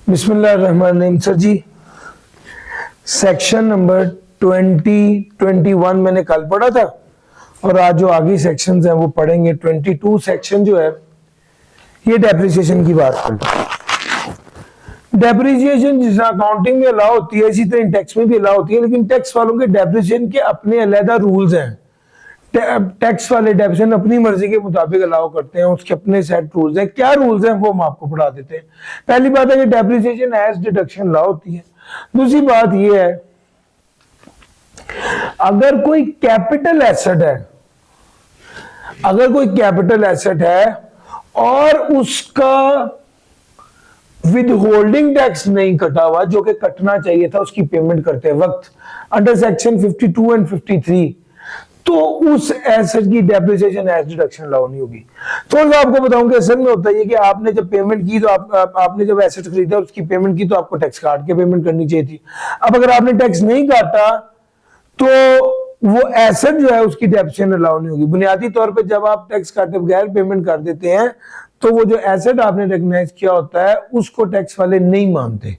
बिस्मिल्लाहिर्रहमानिर्रहीम। सर जी, section number 2021 मैंने कल पढ़ा था और आज जो आगे सेक्शंस हैं वो पढ़ेंगे। 22 सेक्शन जो है ये डेप्रिसिएशन की बात करता है। डेप्रिसिएशन जिस अकाउंटिंग में अलाउ होती है इसी तरह टैक्स में भी अलाउ होती है, लेकिन टैक्स वालों के डेप्रिसिएशन के अपने अलग रूल्स हैं। टैक्स वाले डेप्रिसिएशन अपनी मर्जी के मुताबिक अलाउ करते हैं, उसके अपने सेट रूल्स हैं। क्या रूल्स हैं वो हम आपको पढ़ा देते हैं। पहली बात है कि डेप्रिसिएशन एज डिडक्शन अलाउ होती है। दूसरी बात ये है, अगर कोई कैपिटल एसेट है और उसका विद होल्डिंग टैक्स नहीं कटा हुआ जो कि कटना चाहिए था उसकी पेमेंट करते वक्त अंडर सेक्शन 52 एंड 53, तो उस एसेट की डेप्रिसिएशन एज डिडक्शन अलाउ नहीं होगी। थोड़ा सा आपको बताऊं कि असल में होता है कि आपने जब पेमेंट की तो आपने जब एसेट खरीदा उसकी पेमेंट की तो आपको टैक्स काट के पेमेंट करनी चाहिए थी। अब अगर आपने टैक्स नहीं काटा तो वो एसेट जो है उसकी डेप्रिसिएशन अलाउ नहीं होगी। बुनियादी तौर पे जब आप टैक्स काटे बगैर पेमेंट कर देते हैं तो वो जो एसेट आपने रिकॉग्नाइज किया होता है उसको टैक्स वाले नहीं मानते,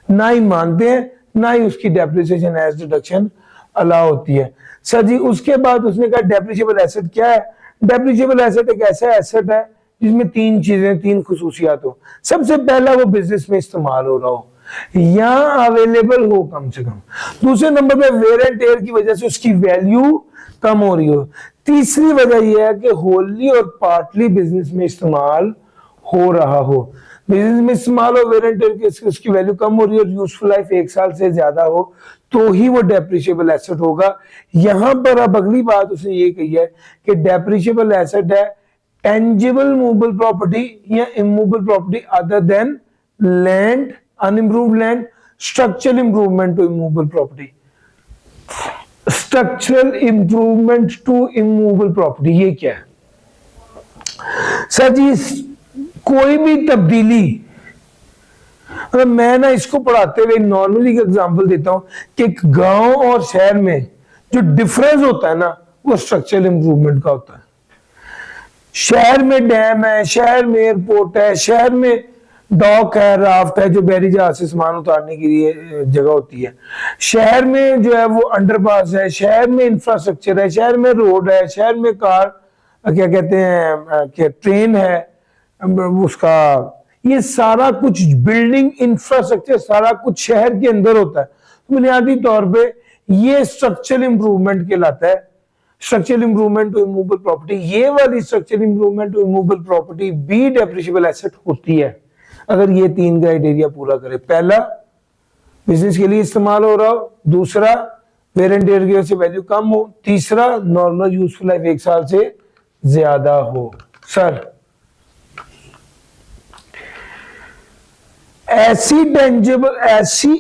ना ही मानते हैं ना ही उसकी डेप्रिसिएशन एज डिडक्शन अलाउ होती है। सर जी, उसके बाद उसने कहा डेप्रिसिएबल एसेट क्या है। डेप्रिसिएबल एसेट एक ऐसा एसेट है जिसमें तीन खुसूसियात हो। सबसे पहला वो बिजनेस में इस्तेमाल हो रहा हो या अवेलेबल हो कम से कम। दूसरे नंबर पे वेयर एंड टेयर की वजह से उसकी वैल्यू कम हो रही हो। तीसरी वजह यह है कि होली और पार्टली बिजनेस में इस्तेमाल हो रहा हो। बिजनेस में इस्तेमाल हो, वेयर एंड टेयर की उसकी वैल्यू कम हो रही है और यूजफुल लाइफ 1 साल से ज्यादा हो तो ही वो डेप्रिशिएबल एसेट होगा। यहां पर अब अगली बात उसने ये कही है कि डेप्रिशिएबल एसेट है टेंजिबल मूवेबल प्रॉपर्टी या immovable property other than land, unimproved land, structural improvement to immovable property. Structural improvement to immovable property ये क्या है? सर जी, कोई भी तब्दीली, अगर मैं ना इसको पढ़ाते हुए नॉर्मली एग्जांपल देता हूं कि एक गांव और शहर में जो डिफरेंस होता है ना वो स्ट्रक्चरल इंप्रूवमेंट का होता है। शहर में डैम है, शहर में एयरपोर्ट है, शहर में डॉक है, राफ्ट है जो बहरी जहाज से सामान उतारने के लिए जगह होती है। शहर में जो है वो अंडरपास है, शहर में इंफ्रास्ट्रक्चर है, शहर में रोड है, शहर में कार क्या कहते हैं कि ट्रेन है उसका, ये सारा कुछ बिल्डिंग इंफ्रास्ट्रक्चर सारा कुछ शहर के अंदर होता है। तो बुनियादी तौर पे ये स्ट्रक्चरल इंप्रूवमेंट कहलाता है। Structural improvement to immovable property, ये वाली structural improvement to immovable property भी डेप्रिशिएबल एसेट होती है अगर ये 3 क्राइटेरिया पूरा करे। पहला, बिजनेस के लिए इस्तेमाल हो रहा हो। दूसरा, वेयर एंड टेयर की वजह से वैल्यू कम हो। तीसरा, नॉर्मल यूजफुल लाइफ 1 साल से ज्यादा हो। सर,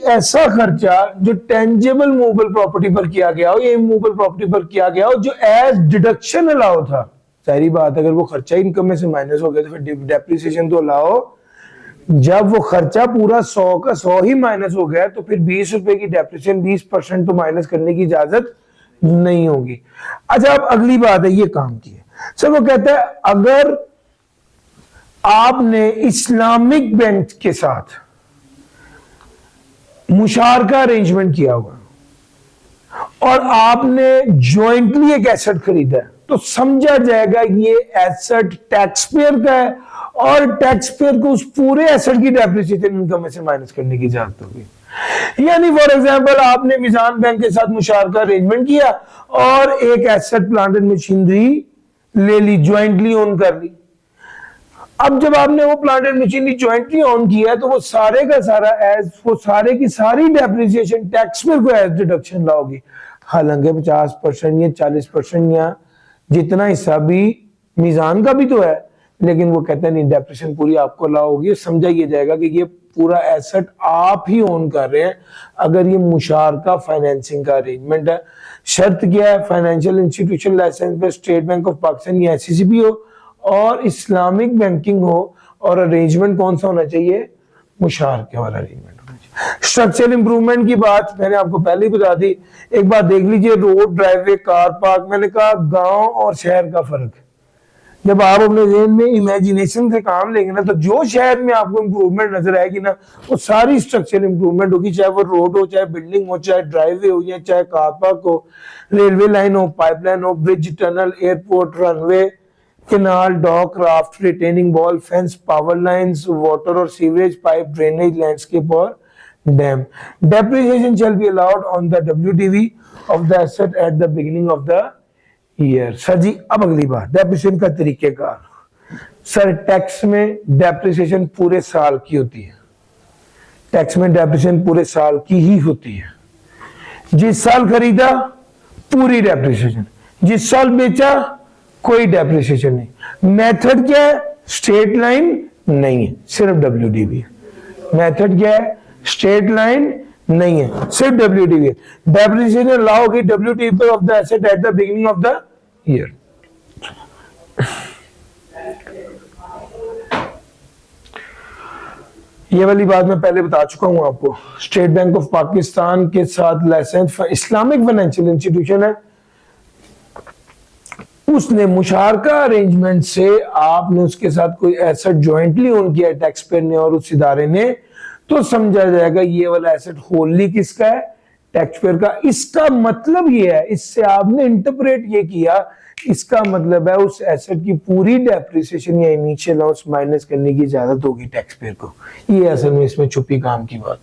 ऐसा खर्चा जो टेंजिबल मूवेबल प्रॉपर्टी पर किया गया हो या इमूवेबल प्रॉपर्टी पर किया गया हो जो एज डिडक्शन अलाउ था। सारी बात, अगर वो खर्चा इनकम में से माइनस हो गया तो फिर डेप्रिसिएशन तो अलाउ। जब वो खर्चा पूरा 100 का 100 ही माइनस हो गया तो फिर 20 रुपए की डेप्रिसिएशन 20% तो माइनस करने की इजाजत नहीं होगी। अच्छा, अब अगली बात है ये काम की है। सर वो कहता है अगर आपने इस्लामिक बैंक के साथ मुशारका अरेंजमेंट किया हुआ और आपने ज्वाइंटली एक एसेट खरीदा है तो समझा जाएगा ये एसेट टैक्स पेयर का है और टैक्स पेयर को उस पूरे एसेट की डेप्रिसिएशन इनकम में से माइनस करने की इजाजत होगी। यानी फॉर एग्जांपल आपने मिजान बैंक के साथ मुशारका अरेंजमेंट किया और एक एसेट प्लांट एंड मशीनरी ले ली, ज्वाइंटली ओन कर ली। अब जब आपने वो plant and machinery jointly on किया है तो वो सारे का सारा वो सारे की सारी डेप्रिसिएशन टैक्स पेयर को एज डिडक्शन लाओगी। हालांकि 50% या 40% या जितना हिस्सा भी मीजान का भी तो है, लेकिन वो कहते हैं नहीं, डेप्रिसिएशन पूरी आपको लाओगी। समझा ये जाएगा कि ये पूरा एसेट आप ही ओन कर रहे हैं अगर ये मुशारका फाइनेंसिंग का अरेंजमेंट है। शर्त क्या है? फाइनेंशियल इंस्टीट्यूशन लाइसेंस पे स्टेट बैंक ऑफ पाकिस्तान या एससीसीबी हो और इस्लामिक बैंकिंग हो और अरेंजमेंट कौन सा होना चाहिए? मुशारके वाला अरेंजमेंट होना चाहिए। स्ट्रक्चरल इंप्रूवमेंट की बात मैंने आपको पहले ही बता दी। एक बात देख लीजिए, रोड, ड्राइववे, कार पार्क। मैंने कहा गांव और शहर का फर्क। जब आप अपने ज़हन में इमेजिनेशन से काम लेंगे ना, तो जो शहर में आपको इंप्रूवमेंट नजर आएगी ना, वो सारी स्ट्रक्चर इंप्रूवमेंट होगी, चाहे वो रोड हो, चाहे बिल्डिंग हो, चाहे ड्राइवे हो, या चाहे कार पार्क हो, रेलवे लाइन हो, पाइपलाइन हो, bridge, tunnel, airport, runway, canal, dock, raft, retaining wall, fence, power lines, water और सीवरेज पाइप, ड्रेनेज, लैंडस्केप और dam. Depreciation shall be allowed on the WDV of the asset at the beginning of the year. Sir जी, अब अगली बात, depreciation का तरीकेकार। Sir, tax में depreciation पूरे साल की होती है। टैक्स में डेप्रिसिएशन पूरे साल की ही होती है। जिस साल खरीदा पूरी डेप्रिसिएशन, जिस साल बेचा कोई डेप्रिसिएशन नहीं। मेथड क्या है? स्ट्रेट लाइन नहीं है, सिर्फ डब्ल्यूडीवी। मेथड क्या है? स्ट्रेट लाइन नहीं है, सिर्फ डब्ल्यूडीवी। डेप्रिसिएशन अलाउ होगी WDV of the asset at the beginning of the year. ये वाली बात मैं पहले बता चुका हूं आपको। स्टेट बैंक ऑफ पाकिस्तान के साथ लाइसेंस इस्लामिक फाइनेंशियल इंस्टीट्यूशन है, उसने मुशारका अरेंजमेंट से आपने उसके साथ कोई एसेट ज्वाइंटली ओन किया टैक्स पेयर ने और उस इदारे ने, तो समझा जाएगा ये वाला एसेट होली किसका है? टैक्स पेयर का। इसका मतलब ये है, इससे आपने इंटरप्रेट ये किया, इसका मतलब है उस एसेट की पूरी डेप्रिसिएशन या इनिशियल लॉस माइनस करने की इजाजत होगी टैक्स पेयर को। ये असल में इसमें छुपी काम की बात।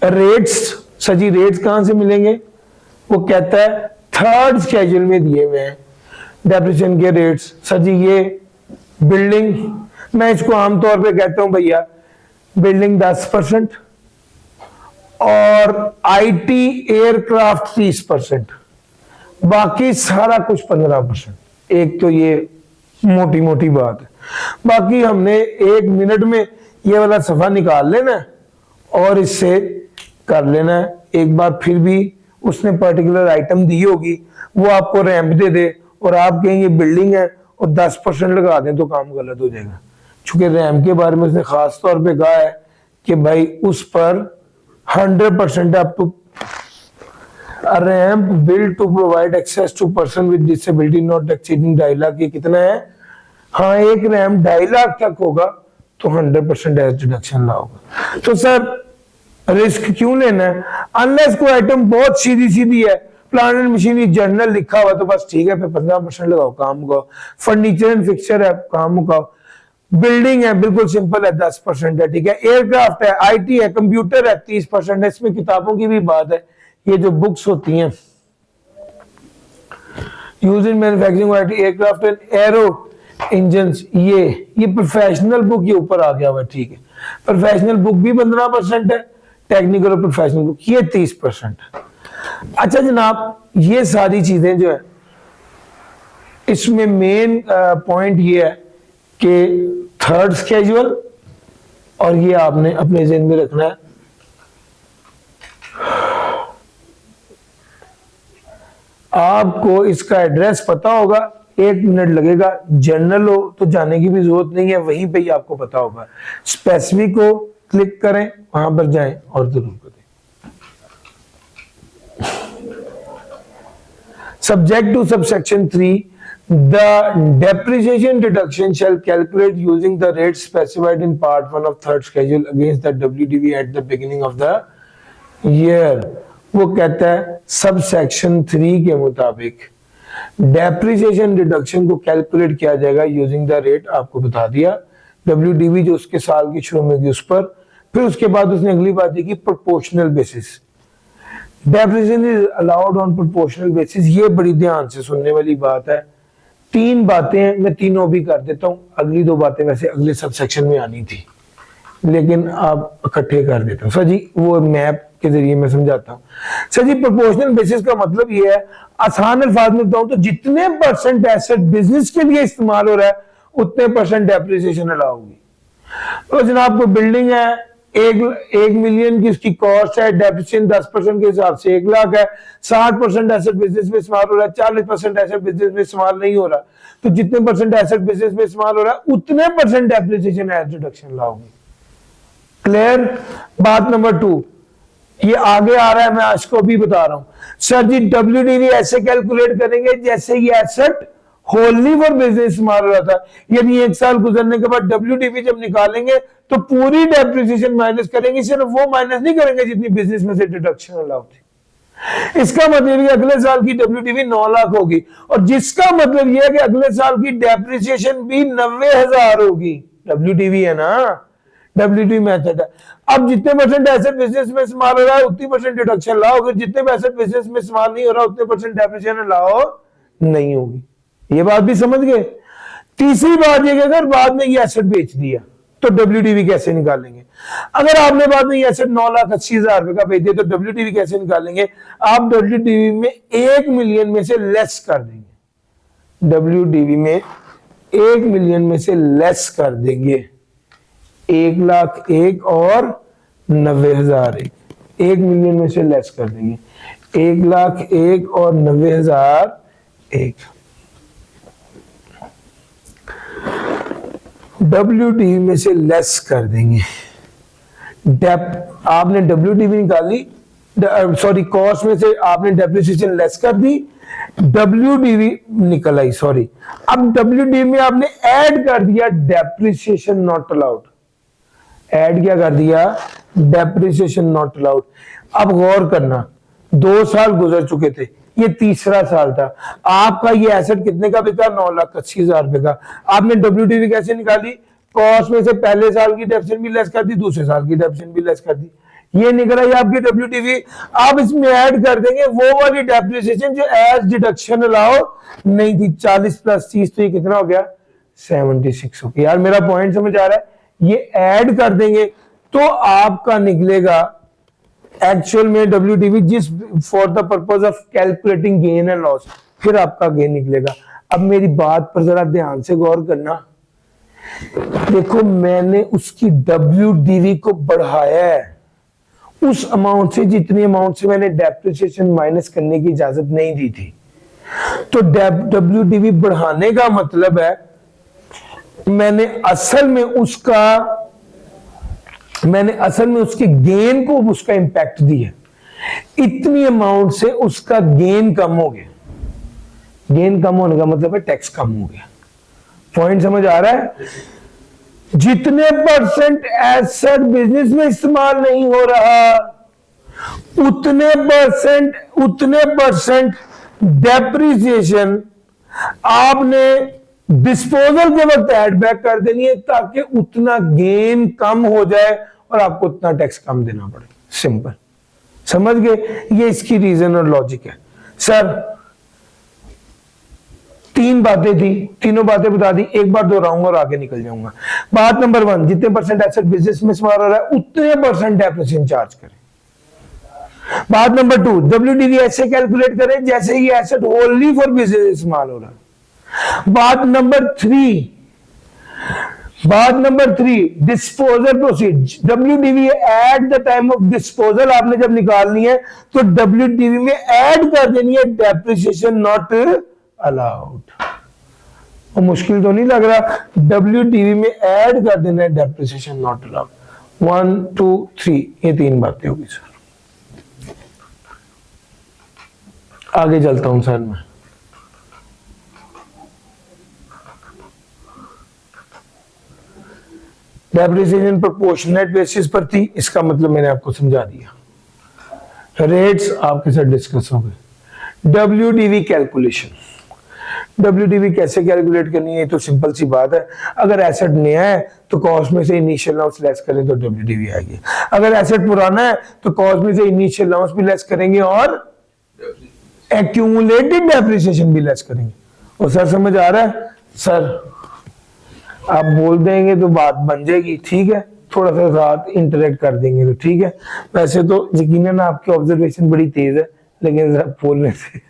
रेट्स, सजी रेट्स कहां से मिलेंगे? वो कहता है थर्ड स्केड्यूल में दिए हुए हैं डेप्रिसिएशन के रेट्स। सर जी, ये बिल्डिंग, मैं इसको आमतौर पे कहता हूं भैया, बिल्डिंग 10% और आईटी एयरक्राफ्ट 30%, बाकी सारा कुछ 15%। एक तो ये मोटी मोटी बात है। बाकी हमने 1 मिनट में ये वाला सफा निकाल लेना और इससे कर लेना है। एक बार फिर भी उसने पर्टिकुलर आइटम दी होगी, वो आपको रैंप दे दे और आप कहें ये बिल्डिंग है और 10% लगा दें, तो काम गलत हो जाएगा। चूंकि रैंप के बारे में उसने खास तौर पे कहा है कि भाई उस पर 100% up to ramp build to provide access to person with disability not exceeding 2.5 lakh. ये कितना है? हाँ, एक रैंप 2.5 लाख तक होगा तो 100% एज डिडक्शन लाओगे। तो सर रिस्क क्यों लेना है? अनलेस कोई आइटम बहुत सीधी सीधी है, प्लांट एंड मशीनरी जनरल लिखा हुआ, तो बस ठीक है, फिर 15% लगाओ, काम मुकाओ। फर्नीचर एंड फिक्सचर है, काम मुकाओ। बिल्डिंग है, बिल्कुल सिंपल है, 10% है, ठीक है। एयरक्राफ्ट है, आईटी है, कंप्यूटर है, 30% है। इसमें किताबों की भी बात है। ये जो बुक्स होती हैं use in manufacturing IT aircraft and arrow engine, ये प्रोफेशनल बुक ये ऊपर आ गया हुआ है, ठीक है। प्रोफेशनल बुक भी 15% है, टेक्निकल और प्रोफेशनल बुक ये 30%। अच्छा जनाब, ये सारी चीजें जो है, इसमें मेन पॉइंट ये है कि थर्ड स्केड्यूल, और ये आपने अपने ज़हन में रखना है, आपको इसका एड्रेस पता होगा, 1 मिनट लगेगा। जनरल हो तो जाने की भी जरूरत नहीं है, वहीं पे ही आपको पता होगा। स्पेसिफिक हो, क्लिक करें, वहां पर जाएं और जरूर करें। Subject to subsection 3, the depreciation deduction shall calculate using the rate specified in part 1 of third schedule against the WDV at the beginning of the year। वो कहता है सबसेक्शन 3 के मुताबिक डेप्रिसिएशन डिडक्शन को कैलकुलेट किया जाएगा यूजिंग द रेट, आपको बता दिया, WDV जो उसके साल की शुरू में होगी उस पर। फिर उसके बाद उसने अगली बात देखी, proportional basis. Depreciation is allowed on proportional basis. ये बड़ी ध्यान से सुनने वाली बात है। 3 बातें हैं, मैं तीनों भी कर देता हूं, अगली 2 बातें वैसे अगले सब सेक्शन में आनी थी, लेकिन आप इकट्ठे कर देता हूं। सर जी, वो मैप के जरिए मैं समझाता हूं। सर जी, प्रोपोर्शनल बेसिस का मतलब ये है, आसान अल्फाज में बताऊं तो जितने % एसेट बिजनेस के लिए इस्तेमाल हो रहा है उतने % डेप्रिसिएशन अलाउ होगी। तो जनाब कोई बिल्डिंग है, 1 मिलियन की उसकी कॉस्ट है, डेप्रिसिएशन 10% के हिसाब से 1 लाख है। 60% एसेट बिजनेस में इस्तेमाल हो रहा है, 40% एसेट बिजनेस में इस्तेमाल नहीं हो रहा, तो जितने % एसेट बिजनेस में इस्तेमाल हो रहा है उतने % डेप्रिसिएशन एज डिडक्शन लाओगे। क्लियर? बात नंबर 2, ये आगे आ रहा है, मैं आज को भी बता रहा हूं। सर जी WDV ऐसे कैलकुलेट करेंगे जैसे ये एसेट होली फॉर बिजनेस इस्तेमाल हो रहा था, यानी 1 साल गुजरने के बाद WDV जब निकालेंगे तो पूरी डेप्रिसिएशन माइनस करेंगे, सिर्फ वो माइनस नहीं करेंगे जितनी बिजनेस में से डिडक्शन अलाउ थी। इसका मतलब ये अगले साल की WDV 9 लाख होगी, और जिसका मतलब ये है कि अगले साल की डेप्रिसिएशन भी 90,000 होगी। WDV है ना, WDV मेथड है। अब जितने परसेंट एसेट बिजनेस में इस्तेमाल हो रहा है उतनी परसेंट डिडक्शन लाओ, अगर जितने एसेट बिजनेस में इस्तेमाल नहीं हो रहा उतने परसेंट डेप्रिसिएशन लाओ नहीं होगी। ये बात भी समझ गए। तीसरी बात ये कि अगर बाद में ये एसेट बेच दिया तो WDV कैसे निकालेंगे। अगर आपने बाद में ये एसेट 9,80,000 रुपए का बेच दिया तो WDV कैसे निकालेंगे। आप WDV में 1 मिलियन में से लेस कर देंगे, WDV में 1 मिलियन में से लेस कर देंगे, 1,01,000 और 90,000, 1 मिलियन में से लेस कर देंगे 1,01,000 और 90,001। WDV में से लेस कर देंगे। आपने WDV निकाली, सॉरी कॉस्ट में से आपने डेप्रिसिएशन लेस कर दी, WDV निकल आई, सॉरी। अब WDV में आपने ऐड कर दिया डेप्रिसिएशन नॉट अलाउड, ऐड क्या कर दिया, डेप्रिसिएशन नॉट अलाउड। अब गौर करना, 2 साल गुजर चुके थे, ये तीसरा साल था, आपका ये एसेट कितने का बिका, 9,80,000 रुपए का। आपने WDV कैसे निकाली, कॉस्ट में से पहले साल की डेप्रिसिएशन भी लेस कर दी, दूसरे साल की डेप्रिसिएशन भी लेस कर दी, ये निकल आई आपकी WDV। आप इसमें ऐड कर देंगे वो वाली डेप्रिसिएशन जो एज डिडक्शन अलाउ नहीं थी, 40 + 30 तो ये कितना हो गया, 76 हो गया। यार मेरा पॉइंट समझ आ रहा है, ये ऐड कर देंगे तो आपका निकलेगा एक्चुअल में WDV जिस for the purpose of calculating gain and loss, फिर आपका गेन निकलेगा। अब मेरी बात पर जरा ध्यान से गौर करना, देखो मैंने उसकी WDV को बढ़ाया है उस अमाउंट से जितनी अमाउंट से मैंने डेप्रिसिएशन माइनस करने की इजाजत नहीं दी थी। तो WDV बढ़ाने का मतलब है मैंने असल में उसके गेन को उसका इंपैक्ट दिया, इतनी अमाउंट से उसका गेन कम हो गया। गेन कम होने का मतलब है टैक्स कम हो गया। पॉइंट समझ आ रहा है। जितने परसेंट एसेट बिजनेस में इस्तेमाल नहीं हो रहा उतने परसेंट डेप्रिसिएशन आपने डिस्पोजल के वक्त ऐड बैक कर देनी है ताकि उतना गेन कम हो जाए और आपको उतना टैक्स कम देना पड़े। सिंपल, समझ गए। ये इसकी रीजन और लॉजिक है। सर 3 बातें थी, तीनों बातें बता दी, एक बार दोहराऊंगा और आगे निकल जाऊंगा। बात नंबर 1, जितने परसेंट एसेट बिजनेस में इस्तेमाल हो रहा है उतने परसेंट डेप्रिसिएशन चार्ज करें। बात नंबर 2, WDV ऐसे कैलकुलेट करें जैसे ये एसेट ओनली फॉर बिजनेस इस्तेमाल हो रहा है। बात number 3, disposal proceed, WDV at the time of disposal आपने जब निकालनी है तो WDV में ऐड कर देनी है डेप्रिसिएशन नॉट अलाउड। और मुश्किल तो नहीं लग रहा, WDV में ऐड कर देना है डेप्रिसिएशन नॉट अलाउड। 1 2 3, ये 3 बातें होगी सर। आगे चलता हूं सर मैं। डेप्रिसिएशन प्रोपोर्शनेट बेसिस पर थी, इसका मतलब मैंने आपको समझा दिया। रेट्स आपके साथ डिस्कस हो गए। WDV कैलकुलेशन, WDV कैसे कैलकुलेट करनी है, तो सिंपल सी बात है। अगर एसेट नया है तो कॉस्ट में से इनिशियल अलाउंस लेस करें तो WDV आएगी। अगर एसेट पुराना है तो कॉस्ट में से इनिशियल अलाउंस भी लेस करेंगे और एक्यूमुलेटेड डेप्रिसिएशन भी लेस करेंगे। और सर समझ आ रहा है, सर आप बोल देंगे तो बात बन जाएगी, ठीक है, थोड़ा सा साथ इंटरेक्ट कर देंगे तो ठीक है। वैसे तो यकीनन आपकी ऑब्जर्वेशन बड़ी तेज है, लेकिन बोलने से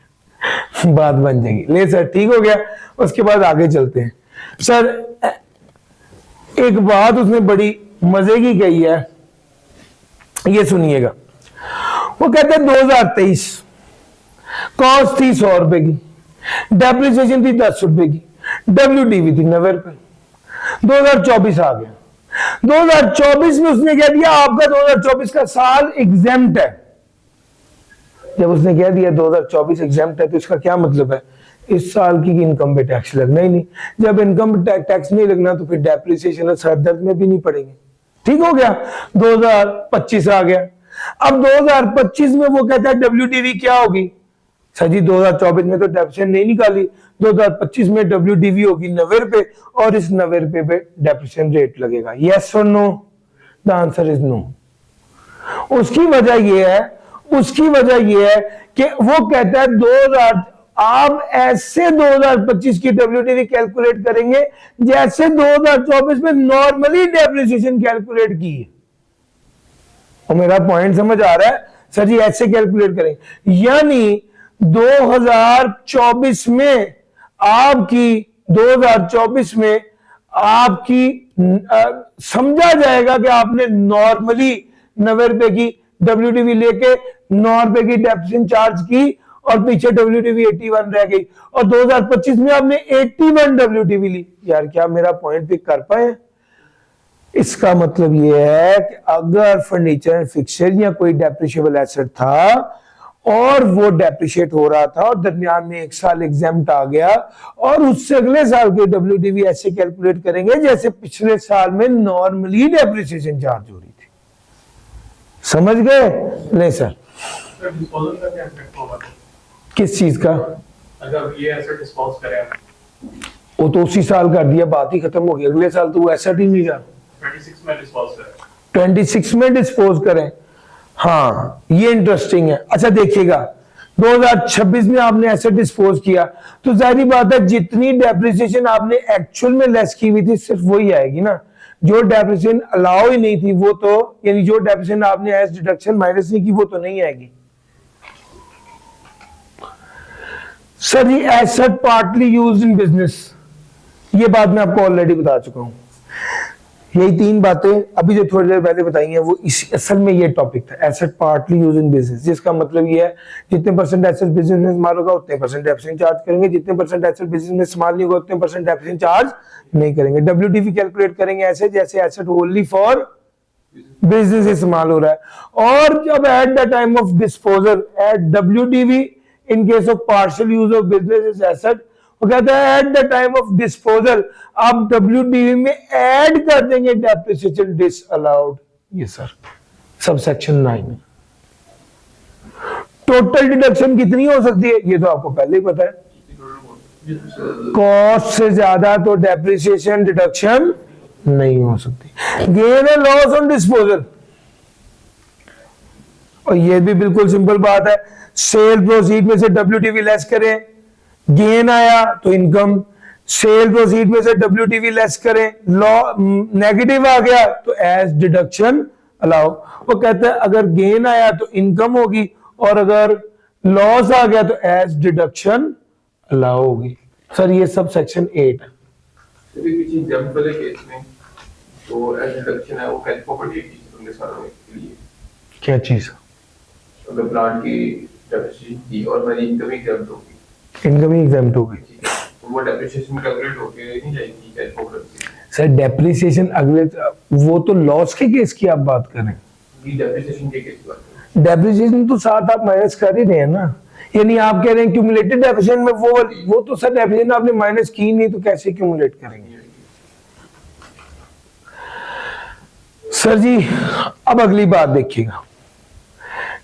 बात बन जाएगी। ले सर, ठीक हो गया। उसके बाद आगे चलते हैं। सर एक बात उसने बड़ी मजे की कही है, ये सुनिएगा। वो कहते हैं 2023 कॉस्ट थी 100 रुपए की, डेप्रिसिएशन थी 10 रुपए की, WDV थी 90 रुपए। 2024 आ गया, 2024 में उसने कह दिया आपका 2024 का साल एग्जेम्प्ट है, जब उसने कह दिया 2024 एग्जाम्प्ट है तो इसका क्या मतलब है, इस साल की इनकम पे टैक्स लगना ही नहीं। जब इनकम टैक्स नहीं लगना तो फिर डेप्रिसिएशन और सर दर्द में भी नहीं पड़ेंगे। ठीक हो गया, 2025 आ गया। अब 2025 में वो कहता है डब्ल्यूडीवी क्या होगी। सर जी 2024 में तो डेप्रिसिएशन नहीं निकाली, 2025 में डब्ल्यूडीवी होगी 90 रुपए और इस 90 रुपए पे डेप्रिसिएशन रेट लगेगा। यस और no? The answer is no. उसकी वजह यह है, उसकी वजह यह है कि वो कहता है 2000 आप ऐसे 2025 की डब्ल्यूडीवी कैलकुलेट करेंगे जैसे 2024 में नॉर्मली डेप्रिसिएशन कैलकुलेट की है। और मेरा पॉइंट समझ आ रहा है? सर जी ऐसे कैलकुलेट करेंगे, यानी 2024 में आपकी 2024 में आपकी समझा जाएगा कि आपने नॉर्मली 90 रुपए की डब्ल्यूडीवी लेके 9 रुपए की डेप्रिसिएशन चार्ज की और पीछे डब्ल्यूडीवी 81 रह गई और 2025 में आपने 81 डब्ल्यूडीवी ली। यार क्या मेरा पॉइंट पिक कर पाए? इसका मतलब यह है कि अगर फर्नीचर एंड फिक्सचर या कोई डेप्रिशिएबल एसेट था और वो डेप्रिशिएट हो रहा था और दरमियान में एक साल एग्जाम्प्ट आ गया और उससे अगले साल के डब्ल्यूडीवी ऐसे कैलकुलेट करेंगे जैसे पिछले साल में नॉर्मली डेप्रिसिएशन चार्ज हो रही थी। समझ गए? नहीं सर। डिस्पोजल का क्या इफेक्ट होगा? किस चीज का? अगर ये एसेट डिस्पोज करें वो तो उसी साल कर दिया, बात ही खत्म हो गई। अगले साल तो वो एसेट ही नहीं रहा। 26 में डिस्पोज करें, 26 में डिस्पोज करें। हाँ ये इंटरेस्टिंग है। अच्छा देखिएगा 2026 में आपने एसेट डिस्पोज किया तो जाहिर बात है जितनी डेप्रिसिएशन आपने एक्चुअल में लेस की हुई थी सिर्फ वही आएगी ना। जो डेप्रिसिएशन अलाउ ही नहीं थी वो तो, यानी जो डेप्रिसिएशन आपने एज डिडक्शन माइनस नहीं की वो तो नहीं आएगी। Sir ji asset partly used in business, ये बात मैं आपको ऑलरेडी बता चुका हूं। यही तीन बातें अभी जो थोड़ी देर पहले बताई हैं वो इस असल में ये टॉपिक था, asset partly used in business, जिसका मतलब ये है जितने परसेंट एसेट बिजनेस में इस्तेमाल होगा उतने परसेंट डेप्रिसिएशन चार्ज करेंगे, जितने परसेंट एसेट बिजनेस में इस्तेमाल नहीं होगा उतने परसेंट डेप्रिसिएशन चार्ज नहीं करेंगे। डब्ल्यूडीवी कैलकुलेट करेंगे ऐसे जैसे एसेट ओनली फॉर बिजनेस इस्तेमाल हो रहा है। और जब at the time of disposal at WDV in case of partial use of business asset, वो कहता है at the time of disposal आप डब्ल्यूडीवी में ऐड कर देंगे डेप्रिसिएशन डिसअलाउड। ये सर सब सेक्शन 9 में। टोटल डिडक्शन कितनी हो सकती है ये तो आपको पहले ही पता है, कॉस्ट से ज्यादा तो डेप्रिसिएशन डिडक्शन नहीं हो सकती। Gain and loss on disposal, और ये भी बिल्कुल सिंपल बात है, सेल प्रोसीड में से डब्ल्यूडीवी लेस करें, गेन आया तो इनकम, सेल प्रोसीड में से डब्ल्यूडीवी लेस करें, लॉ नेगेटिव आ गया तो एज डिडक्शन अलाउ। वो कहता है अगर गेन आया तो इनकम होगी और अगर लॉस आ गया तो एज डिडक्शन अलाउ होगी। सर ये सब सेक्शन 8 है। किसी जंप वाले केस में तो एज डिडक्शन है वो कैश प्रॉपर्टी की तुमने सारा में के लिए क्या चीज? अगर प्लांट की डेप्रिसिएशन की और मेरी इनकम ही एग्जाम्प्ट होगी, इनकम ही एग्जाम्प्ट हो गई तो वो डेप्रिसिएशन कैलकुलेट होके नहीं जाएगी कैश प्रॉपर्टी। सर डेप्रिसिएशन अगले, वो तो लॉस के केस की आप बात कर रहे हैं। ये डेप्रिसिएशन के केस की बात है। डेप्रिसिएशन तो साथ आप माइनस कर ही रहे हैं ना, यानी आप कह रहे हैं क्यूमुलेटेड डेप्रिसिएशन में वो तो सर डेप्रिसिएशन आपने माइनस की नहीं तो कैसे क्यूमुलेट करेंगे? सर जी अब अगली बात देखिएगा,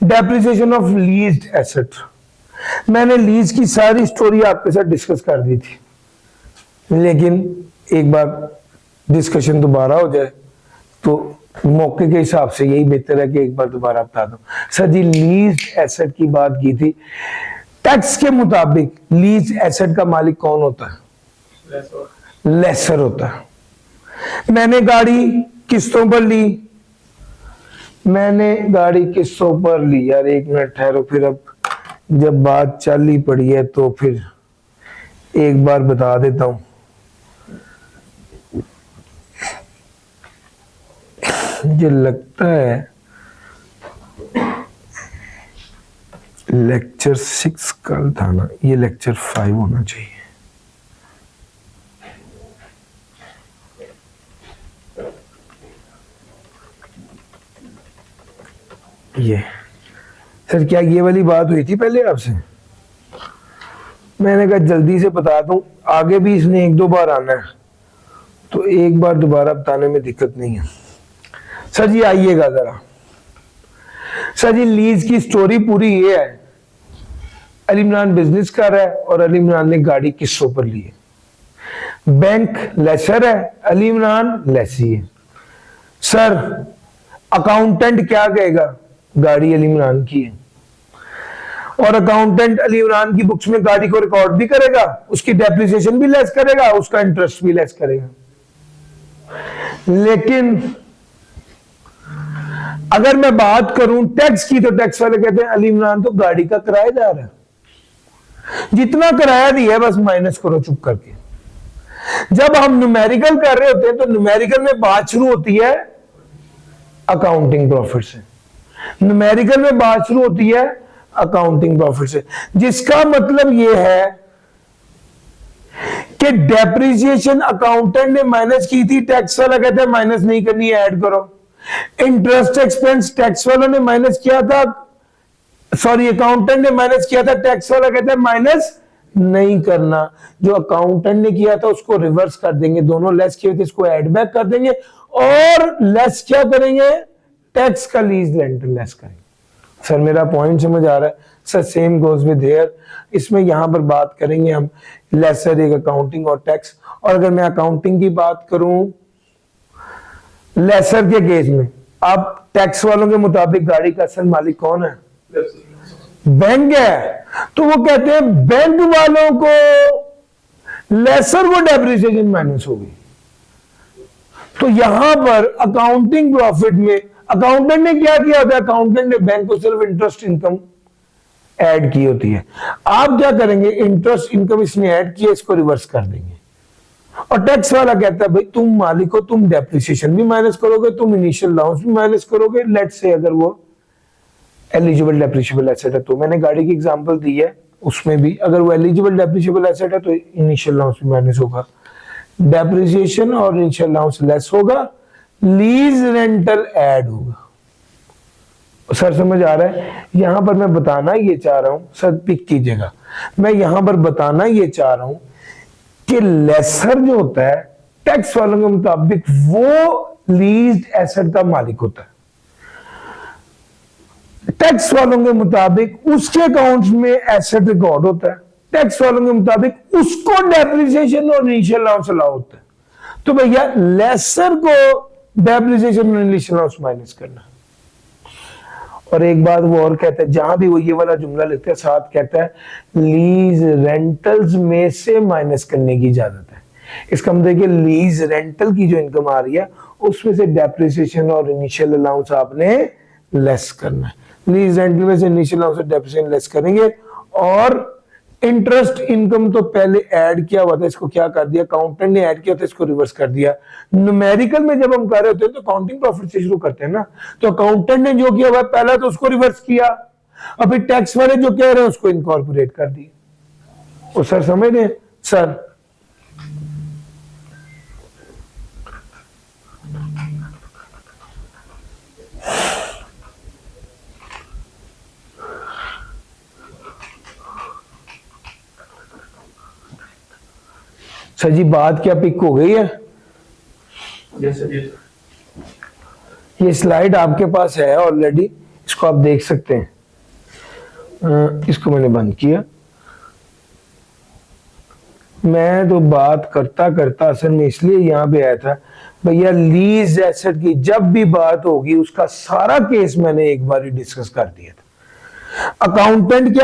डेप्रिसिएशन ऑफ लीज्ड एसेट। मैंने लीज की सारी स्टोरी आपके साथ डिस्कस कर दी थी, लेकिन एक बार डिस्कशन दोबारा हो जाए तो मौके के हिसाब से यही बेहतर है कि एक बार दोबारा बता दूं। सर जी लीज्ड एसेट की बात की थी, टैक्स के मुताबिक लीज एसेट का मालिक कौन होता है? लेसर होता है। मैंने गाड़ी किस्तों पर ली, मैंने गाड़ी किस्तों पर ली, यार एक मिनट ठहरो, फिर अब जब बात चल ही पड़ी है तो फिर एक बार बता देता हूं। मुझे लगता है लेक्चर 6 कल था ना, ये लेक्चर 5 होना चाहिए। ये सर क्या ये वाली बात हुई थी पहले आपसे? मैंने कहा जल्दी से बता दूं, आगे भी इसने एक दो बार आना है, तो एक बार दोबारा बताने में दिक्कत नहीं है। सर जी आइएगा जरा। सर जी लीज की स्टोरी पूरी ये है, अली इमरान बिजनेस कर रहा है और अली इमरान ने गाड़ी किस्तों पर ली है। बैंक लेसर है, अली इमरान लेसी है। सर अकाउंटेंट क्या कहेगा? गाड़ी अली इमरान की है, और अकाउंटेंट अली इमरान की बुक्स में गाड़ी को रिकॉर्ड भी करेगा, उसकी डेप्रिसिएशन भी लेस करेगा, उसका इंटरेस्ट भी लेस करेगा। लेकिन अगर मैं बात करूं टैक्स की, तो टैक्स वाले कहते हैं अली इमरान तो गाड़ी का किराएदार है, जितना किराया दिया है बस माइनस करो चुप करके। जब हम न्यूमेरिकल कर रहे होते हैं तो न्यूमेरिकल में बात शुरू होती है अकाउंटिंग प्रॉफिट से, न्यूमेरिकल में बात शुरू होती है अकाउंटिंग प्रॉफिट से, जिसका मतलब यह है कि डेप्रिसिएशन अकाउंटेंट ने माइनस की थी, टैक्स वाला कहता है माइनस नहीं करनी है, ऐड करो। इंटरेस्ट एक्सपेंस टैक्स वालों ने माइनस किया था, सॉरी अकाउंटेंट ने माइनस किया था, टैक्स वाला कहता है माइनस नहीं करना। जो अकाउंटेंट ने किया था उसको रिवर्स कर देंगे, दोनों लेस किए थे इसको ऐड बैक कर देंगे, और लेस क्या करेंगे? टैक्स का लीज रेंटल लेस करेंगे। सर मेरा पॉइंट समझ आ रहा है? Sir same goes with here, इसमें यहां पर बात करेंगे हम लेसर, एक अकाउंटिंग और टैक्स। और अगर मैं अकाउंटिंग की बात करूं लेसर के केस में, आप टैक्स वालों के मुताबिक गाड़ी का असल मालिक कौन है? बैंक है, तो वो कहते हैं बैंक वालों को लेसर को डेप्रिसिएशन माइनस होगी। तो यहां पर अकाउंटिंग प्रॉफिट में अकाउंटेंट ने क्या किया होता है? अकाउंटेंट ने बैंक को सिर्फ इंटरेस्ट इनकम ऐड की होती है। आप क्या करेंगे? इंटरेस्ट इनकम इसने ऐड किया, इसको रिवर्स कर देंगे। और टैक्स वाला कहता है भाई तुम मालिक हो, तुम डेप्रिसिएशन भी माइनस करोगे, तुम इनिशियल अलाउंस भी माइनस करोगे। लेट्स से अगर वो एलिजिबल डेप्रिशिएबल एसेट है, तो मैंने गाड़ी की एग्जांपल दी है, उसमें भी अगर वो एलिजिबल डेप्रिशिएबल एसेट है तो इनिशियल अलाउंस भी माइनस होगा, डेप्रिसिएशन और इनिशियल अलाउंस लेस होगा, लीज रेंटल ऐड होगा। सर समझ आ रहा है? यहां पर मैं बताना ये चाह रहा हूं, सर पिक कीजिएगा, मैं यहां पर बताना ये चाह रहा हूं कि लेसर जो होता है टैक्स वालों के मुताबिक वो लीज्ड एसेट का मालिक होता है। टैक्स वालों के मुताबिक उसके अकाउंट्स में एसेट रिकॉर्ड होता है, टैक्स वालों के मुताबिक उसको डेप्रिसिएशन और इनिशियल अलाउंस अलाउ होता है। तो भैया लेसर को डेप्रिसिएशन और इनिशियल अलाउंस माइनस करना। और एक बात वो और कहता है, जहां भी वो ये वाला जुमला लिखता है साथ कहता है लीज रेंटल्स में से माइनस करने की इजाजत है। इसका मतलब कि लीज रेंटल की जो इनकम आ रही है उसमें से डेप्रिसिएशन और इनिशियल अलाउंस आपने लेस करना है। लीज रेंटल में से इनिशियल अलाउंस और डेप्रिसिएशन लेस करेंगे, और इंटरेस्ट इनकम तो पहले ऐड किया हुआ था, इसको क्या कर दिया? अकाउंटेंट ने ऐड किया था, इसको रिवर्स कर दिया। न्यूमेरिकल में जब हम कर रहे होते हैं तो अकाउंटिंग प्रॉफिट से शुरू करते हैं ना, तो अकाउंटेंट ने जो किया हुआ पहला तो उसको रिवर्स किया, और फिर टैक्स वाले जो कह रहे हैं उसको इनकॉर्पोरेट कर दिया। और सर समझ रहे हैं? सर सर जी बात क्या पिक हो गई है? Yes sir, yes. ये स्लाइड आपके पास है ऑलरेडी, इसको आप देख सकते हैं। इसको मैंने बंद किया। मैं तो बात करता करता असल में इसलिए यहां पे आया था, भैया लीज एसेट की जब भी बात होगी उसका सारा केस मैंने एक बार ही डिस्कस कर दिया था। अकाउंटेंट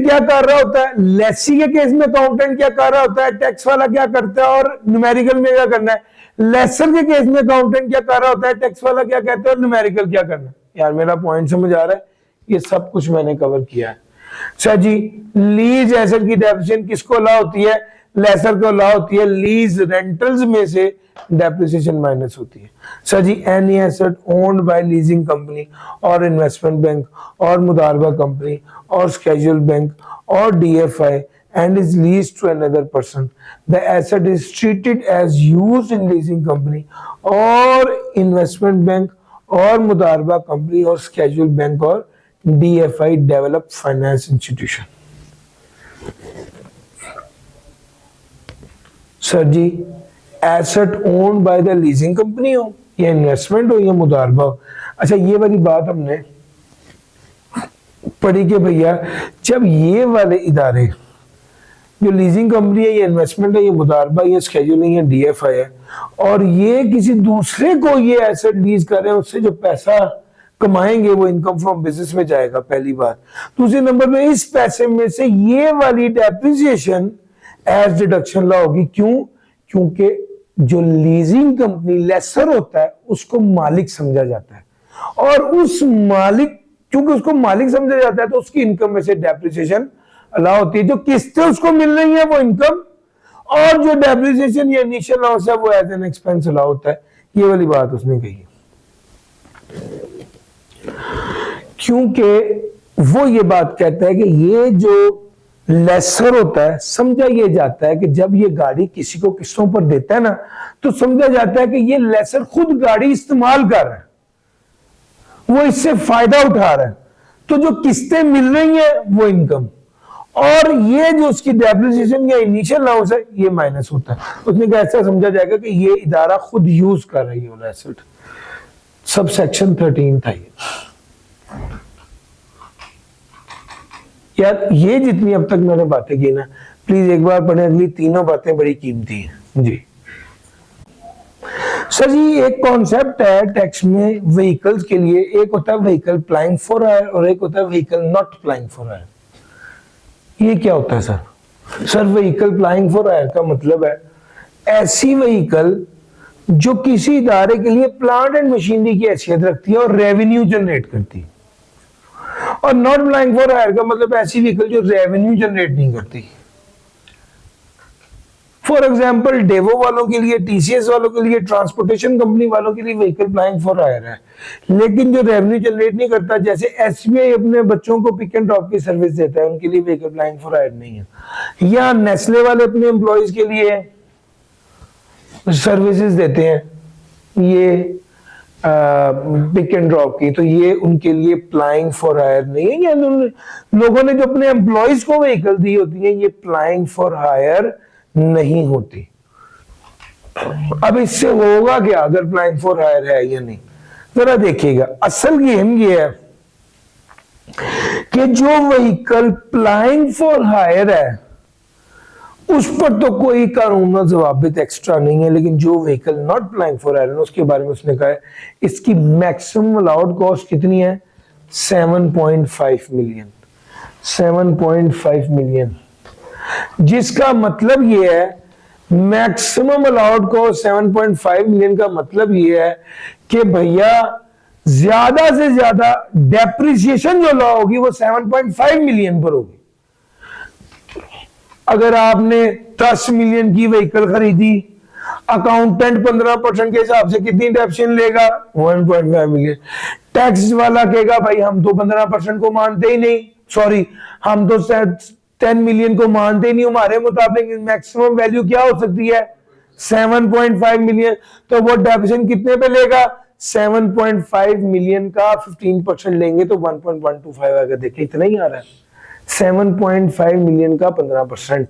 क्या कर रहा होता है, लेसी के केस में अकाउंटेंट क्या कर रहा होता है, टैक्स वाला क्या करता है, और न्यूमेरिकल में क्या करना है। लेसर के केस में अकाउंटेंट क्या कर रहा होता है, टैक्स वाला क्या कहता है, और न्यूमेरिकल क्या करना है। यार मेरा पॉइंट समझ आ रहा है? ये सब कुछ मैंने कवर किया है। सर जी लीज एसेट की डेप्रिसिएशन किसको अलाउ होती है? लेसर को अलाउ होती है। लीज रेंटल्स में से डेप्रिसिएशन माइनस होती है। Sir ji any asset owned by leasing company और इन्वेस्टमेंट बैंक और मुदारबा कंपनी और स्केड्यूल बैंक और DFI and is leased to another person, the asset is treated as used in leasing company or investment bank or मुदारबा company और scheduled bank और DFI, develop finance institution. Sir ji, asset owned by the leasing company हो या investment हो या मुदारबा हो। अच्छा, ये वाली बात हमने पढ़ी कि भैया जब ये वाले इदारे, जो लीजिंग कंपनी है, ये इन्वेस्टमेंट है, ये मुदारबा, ये स्केड्यूलिंग है, DFI है, और ये किसी दूसरे को ये एसेट लीज कर रहे हैं, उससे जो पैसा कमाएंगे वो इनकम फ्रॉम बिजनेस में जाएगा, पहली बात। दूसरे नंबर पे इस पैसे में से ये वाली डेप्रिसिएशन एज डिडक्शन ला होगी। क्यों? क्योंकि जो लीजिंग कंपनी लेसर होता है उसको मालिक समझा जाता है, और उस मालिक, क्योंकि उसको मालिक समझा जाता है तो उसकी इनकम में से डेप्रिसिएशन अलाउ होती है। जो किस्तें उसको मिल रही है वो इनकम, और जो डेप्रिसिएशन या इनिशियल लॉस है वो एज एन एक्सपेंस अलाउ होता है। ये वाली बात उसने कही, क्योंकि वो ये बात कहता है कि ये जो लेसर होता है, समझा ये जाता है कि जब ये गाड़ी किसी को किस्तों पर देता है ना, तो समझा जाता है कि ये लेसर खुद गाड़ी इस्तेमाल कर रहा है, वो इससे फायदा उठा रहा है, तो जो किस्तें मिल रही हैं वो इनकम, और ये जो उसकी डेप्रिसिएशन या इनिशियल लॉस है ये माइनस होता है। उसने कहा ऐसा समझा जाएगा कि ये इदारा खुद यूज कर रही है एसेट। सब सेक्शन 13 था ये। यार ये जितनी अब तक मैंने बातें की ना, प्लीज एक बार पढ़ें, अगली तीनों बातें बड़ी कीमती हैं जी। सर जी, एक कॉन्सेप्ट है टैक्स में व्हीकल्स के लिए, एक होता है व्हीकल प्लाइंग फॉर हायर और एक होता है vehicle not plying for hire. ये क्या होता है sir? Sir, vehicle plying for hire का मतलब है ऐसी व्हीकल जो किसी इदारे के लिए प्लांट एंड मशीनरी की हैसियत रखती है और रेवेन्यू जनरेट करती है, और नॉट प्लाइंग फॉर हायर का मतलब ऐसी व्हीकल जो रेवेन्यू जनरेट नहीं करती। फॉर एग्जाम्पल, डेवो वालों के लिए, TCS वालों के लिए, ट्रांसपोर्टेशन कंपनी वालों के लिए व्हीकल प्लाइंग फॉर हायर है, लेकिन जो रेवेन्यू जनरेट नहीं करता, जैसे SBI अपने बच्चों को पिक एंड ड्रॉप की सर्विस देता है, उनके लिए व्हीकल प्लाइंग फॉर हायर नहीं है। या नेस्ले वाले अपने एम्प्लॉयज के लिए सर्विसेज देते हैं, ये पिक एंड ड्रॉप की, तो ये उनके लिए प्लाइंग फॉर हायर नहीं है। या लोगों ने जो अपने एम्प्लॉयज को व्हीकल दी होती है, ये प्लाइंग फॉर हायर नहीं होती। अब इससे होगा क्या अगर प्लाइंग फॉर हायर है या नहीं, जरा देखिएगा। असल गेम ये है कि जो व्हीकल प्लाइंग फॉर हायर है उस पर तो कोई कानूनी जवाबित एक्स्ट्रा नहीं है, लेकिन जो vehicle not plying for hire है उसके बारे में उसने कहा है इसकी मैक्सिमम अलाउड कॉस्ट कितनी है? 7.5 मिलियन। 7.5 मिलियन, जिसका मतलब ये है मैक्सिमम अलाउड कॉस्ट 7.5 मिलियन का मतलब ये है कि भैया ज्यादा से ज्यादा डेप्रिसिएशन जो लॉ होगी वो 7.5 मिलियन पर होगी। अगर आपने 10 मिलियन की व्हीकल खरीदी, अकाउंटेंट 15% के हिसाब से कितनी डेप्रिसिएशन लेगा? 1.5 मिलियन। टैक्स वाला कहेगा भाई हम तो 15% को मानते ही नहीं, सॉरी हम तो 10 मिलियन को मानते ही नहीं, हमारे मुताबिक मैक्सिमम वैल्यू क्या हो सकती है? 7.5 मिलियन। तो वो डेप्रिसिएशन कितने पे लेगा? 7.5 मिलियन का 15% लेंगे तो 1.125 आएगा। देखिए इतना ही आ रहा है, 7.5 मिलियन का 15%।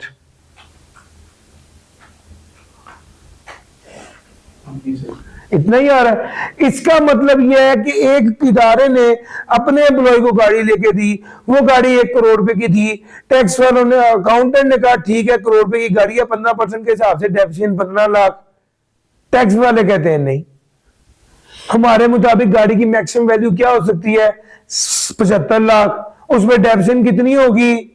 इतना ही आ रहा है। इसका मतलब यह है कि एक इदारे ने अपने एम्प्लॉय को गाड़ी लेके दी, वो गाड़ी 1 करोड़ रुपए की थी, टैक्स वालों ने, अकाउंटेंट ने कहा ठीक है करोड़ रुपए की गाड़ी है, 15% के हिसाब से डेप्रिसिएशन 15 लाख। टैक्स वाले कहते हैं नहीं, हमारे मुताबिक गाड़ी की मैक्सिमम वैल्यू क्या हो सकती है? 75 लाख। उसमें डेप्रिसिएशन कितनी होगी?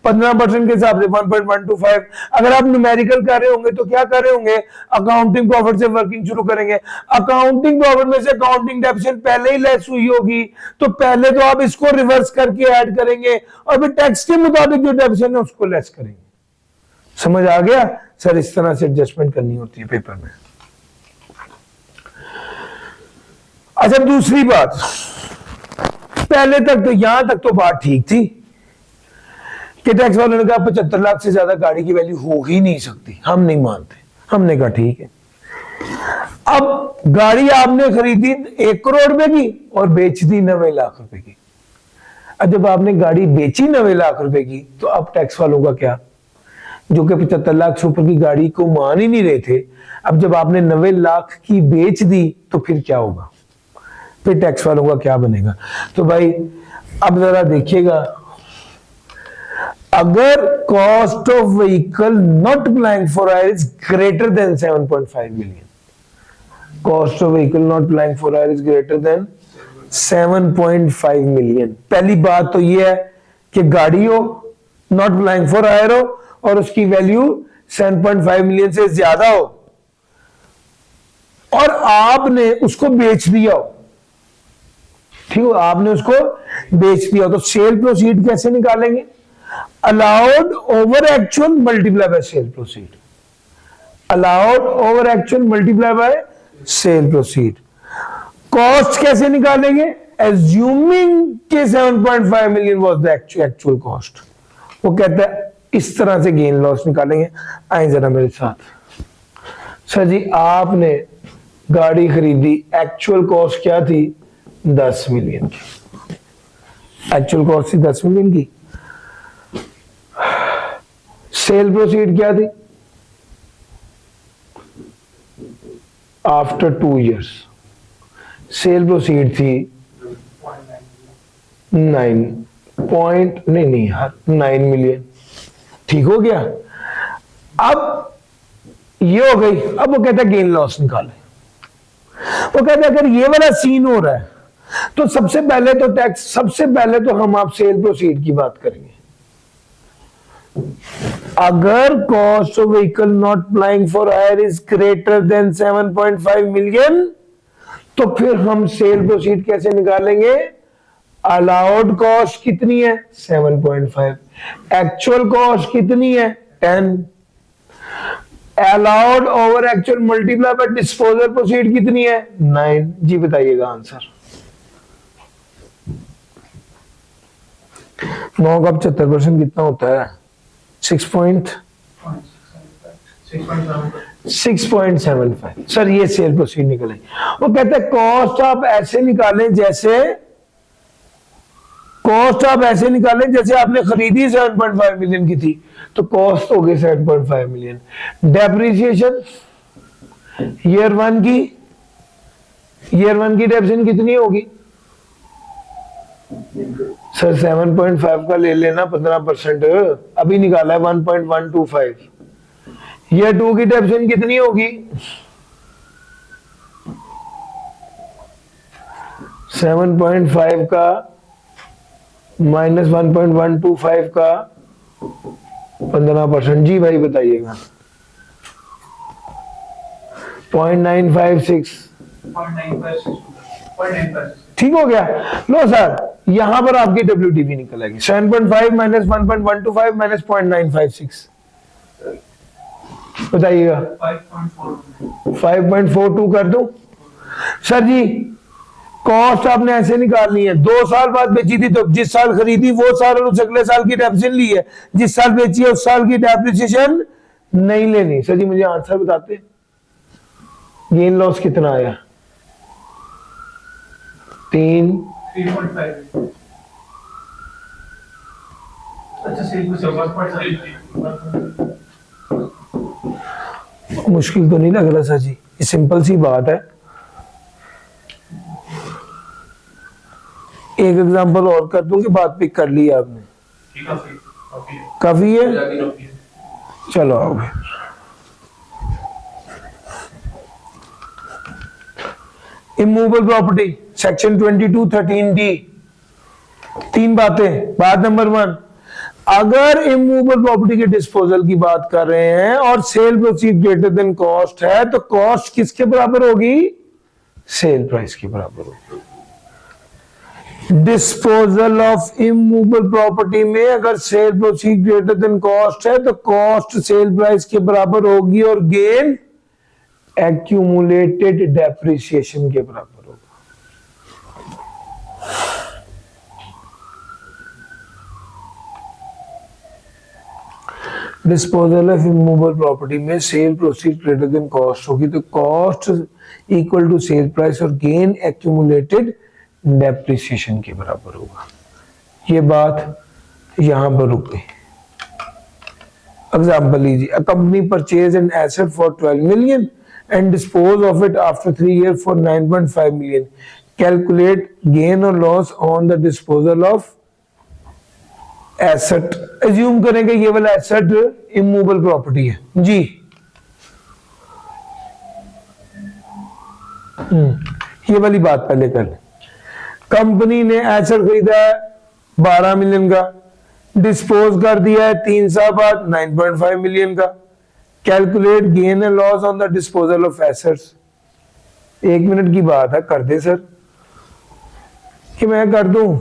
15% के हिसाब से 1.125। अगर आप न्यूमेरिकल कर रहे होंगे तो क्या कर रहे होंगे? अकाउंटिंग प्रॉफिट से वर्किंग शुरू करेंगे। अकाउंटिंग प्रॉफिट में से अकाउंटिंग डेप्रिसिएशन पहले ही लेस हुई होगी, तो पहले तो आप इसको रिवर्स करके ऐड करेंगे और फिर टैक्स के मुताबिक जो डेप्रिसिएशन है उसको लेस करेंगे। समझ आ गया सर? इस तरह से एडजस्टमेंट करनी होती है पेपर में। अच्छा, दूसरी बात, पहले तक तो यहां तक तो बात ठीक थी कि टैक्स वालों ने कहा 75 लाख से ज्यादा गाड़ी की वैल्यू हो ही नहीं सकती, हम नहीं मानते। हमने कहा ठीक है। अब गाड़ी आपने खरीदी 1 करोड़ रुपए की और बेच दी 90 लाख रुपए की। अब जब आपने गाड़ी बेची 90 लाख रुपए की, तो अब टैक्स वालों का क्या, जो कि 75 लाख से ऊपर की गाड़ी को मान ही नहीं रहे थे, अब जब आपने 90 लाख की बेच दी तो फिर क्या होगा, फिर टैक्स वालों का क्या बनेगा। तो भाई अब जरा देखिएगा, अगर cost of vehicle not applying for hire is greater than 7.5 million, cost of vehicle not applying for hire is greater than 7.5 million. पहली बात तो ये है कि गाड़ी हो, नॉट अप्लाइंग फॉर हायर हो, और उसकी वैल्यू 7.5 मिलियन से ज्यादा हो, और आपने उसको बेच दिया हो, ठीक हो, आपने उसको बेच दिया हो, तो सेल प्रोसीड कैसे निकालेंगे, allowed over actual multiply by cell proceed, allowed over actual multiply by cell proceed. Cost कैसे निकालेंगे, एज्यूमिंग के 7.5 million was the actual cost, वो कहता है इस तरह से गेन लॉस निकालेंगे। आए जरा मेरे साथ। सर जी आपने गाड़ी खरीदी, एक्चुअल कॉस्ट क्या थी, 10 मिलियन की, एक्चुअल कॉस्ट थी 10 मिलियन की। सेल प्रोसीड क्या थी, आफ्टर 2 इयर्स सेल प्रोसीड थी 9 मिलियन, ठीक हो गया। अब ये हो गई, अब वो कहता है गेन लॉस निकाले, वो कहता है अगर ये वाला सीन हो रहा है तो सबसे पहले तो टैक्स, सबसे पहले तो हम आप सेल प्रोसीड की बात करेंगे। अगर cost of vehicle not applying for hire is greater than 7.5 million, तो फिर हम सेल प्रोसीड कैसे निकालेंगे, अलाउड कॉस्ट कितनी है 7.5, एक्चुअल कॉस्ट कितनी है 10, allowed over actual multiply by disposal proceed कितनी है 9। जी बताइएगा आंसर। 9 का 75% कितना होता है, 6.75। सर ये सेल प्रोसीड निकले, वो कहते हैं कॉस्ट आप ऐसे निकालें जैसे, कॉस्ट आप ऐसे निकालें जैसे आपने खरीदी 7.5 मिलियन की थी, तो कॉस्ट हो गई 7.5 मिलियन। डेप्रिसिएशन ईयर वन की डेप्रिसिएशन कितनी होगी सर, 7.5 का ले लेना 15%, अभी निकाला है 1.125। ईयर 2 की डेप्रिसिएशन कितनी होगी, 7.5 का माइनस 1.125 का 15%। जी भाई बताइएगा। 0.956, ठीक हो गया। लो सर यहां पर आपकी WDV निकल आएगी 7.5 माइनस 1.125 माइनस 0.956, बताइएगा 5.42 कर दूं। सर जी कॉस्ट आपने ऐसे निकालनी है, 2 साल बाद बेची थी तो जिस साल खरीदी वो साल और उस अगले साल की डेप्रिसिएशन ली है, जिस साल बेची है उस साल की डेप्रिसिएशन नहीं लेनी। सर जी मुझे आंसर बताते, गेन लॉस कितना आया, 3.5। मुश्किल तो नहीं लग रहा सर जी, ये सिंपल सी बात है। एक एग्जांपल और कर दूं कि बात पिक कर ली आपने, काफी है, चलो आओ। इमूवेबल प्रॉपर्टी सेक्शन 22(13)D, 3 बातें। बात नंबर 1, अगर इमूवेबल प्रॉपर्टी के डिस्पोजल की बात कर रहे हैं और cell proceed greater than cost है, तो कॉस्ट किसके बराबर होगी, सेल प्राइस के बराबर होगी। डिस्पोजल ऑफ इमूवेबल प्रॉपर्टी में अगर sale proceed greater than cost है तो कॉस्ट सेल प्राइस के बराबर होगी और गेन एक्यूमुलेटेड डेप्रिसिएशन के बराबर होगा। डिस्पोजल ऑफ इमूवेबल प्रॉपर्टी में sale proceed greater than cost होगी, तो cost equal to sale price और गेन एक्यूमुलेटेड डेप्रिसिएशन के बराबर होगा। ये बात यहां पर रुक गई। एग्जाम्पल लीजिए, a company purchase an asset for 12 million and dispose of it after 3 years for 9.5 million. Calculate gain or loss on the disposal of asset. Assume करेंगे ये वाला एसेट इमूवेबल प्रॉपर्टी है जी। ये वाली बात पहले कर लें। कंपनी ने एसेट खरीदा है 12 मिलियन का, डिस्पोज कर दिया है 3 साल बाद 9.5 मिलियन का। Calculate gain and loss on the disposal of assets. 1 minute की बात है, कर दे सर कि मैं कर दूं।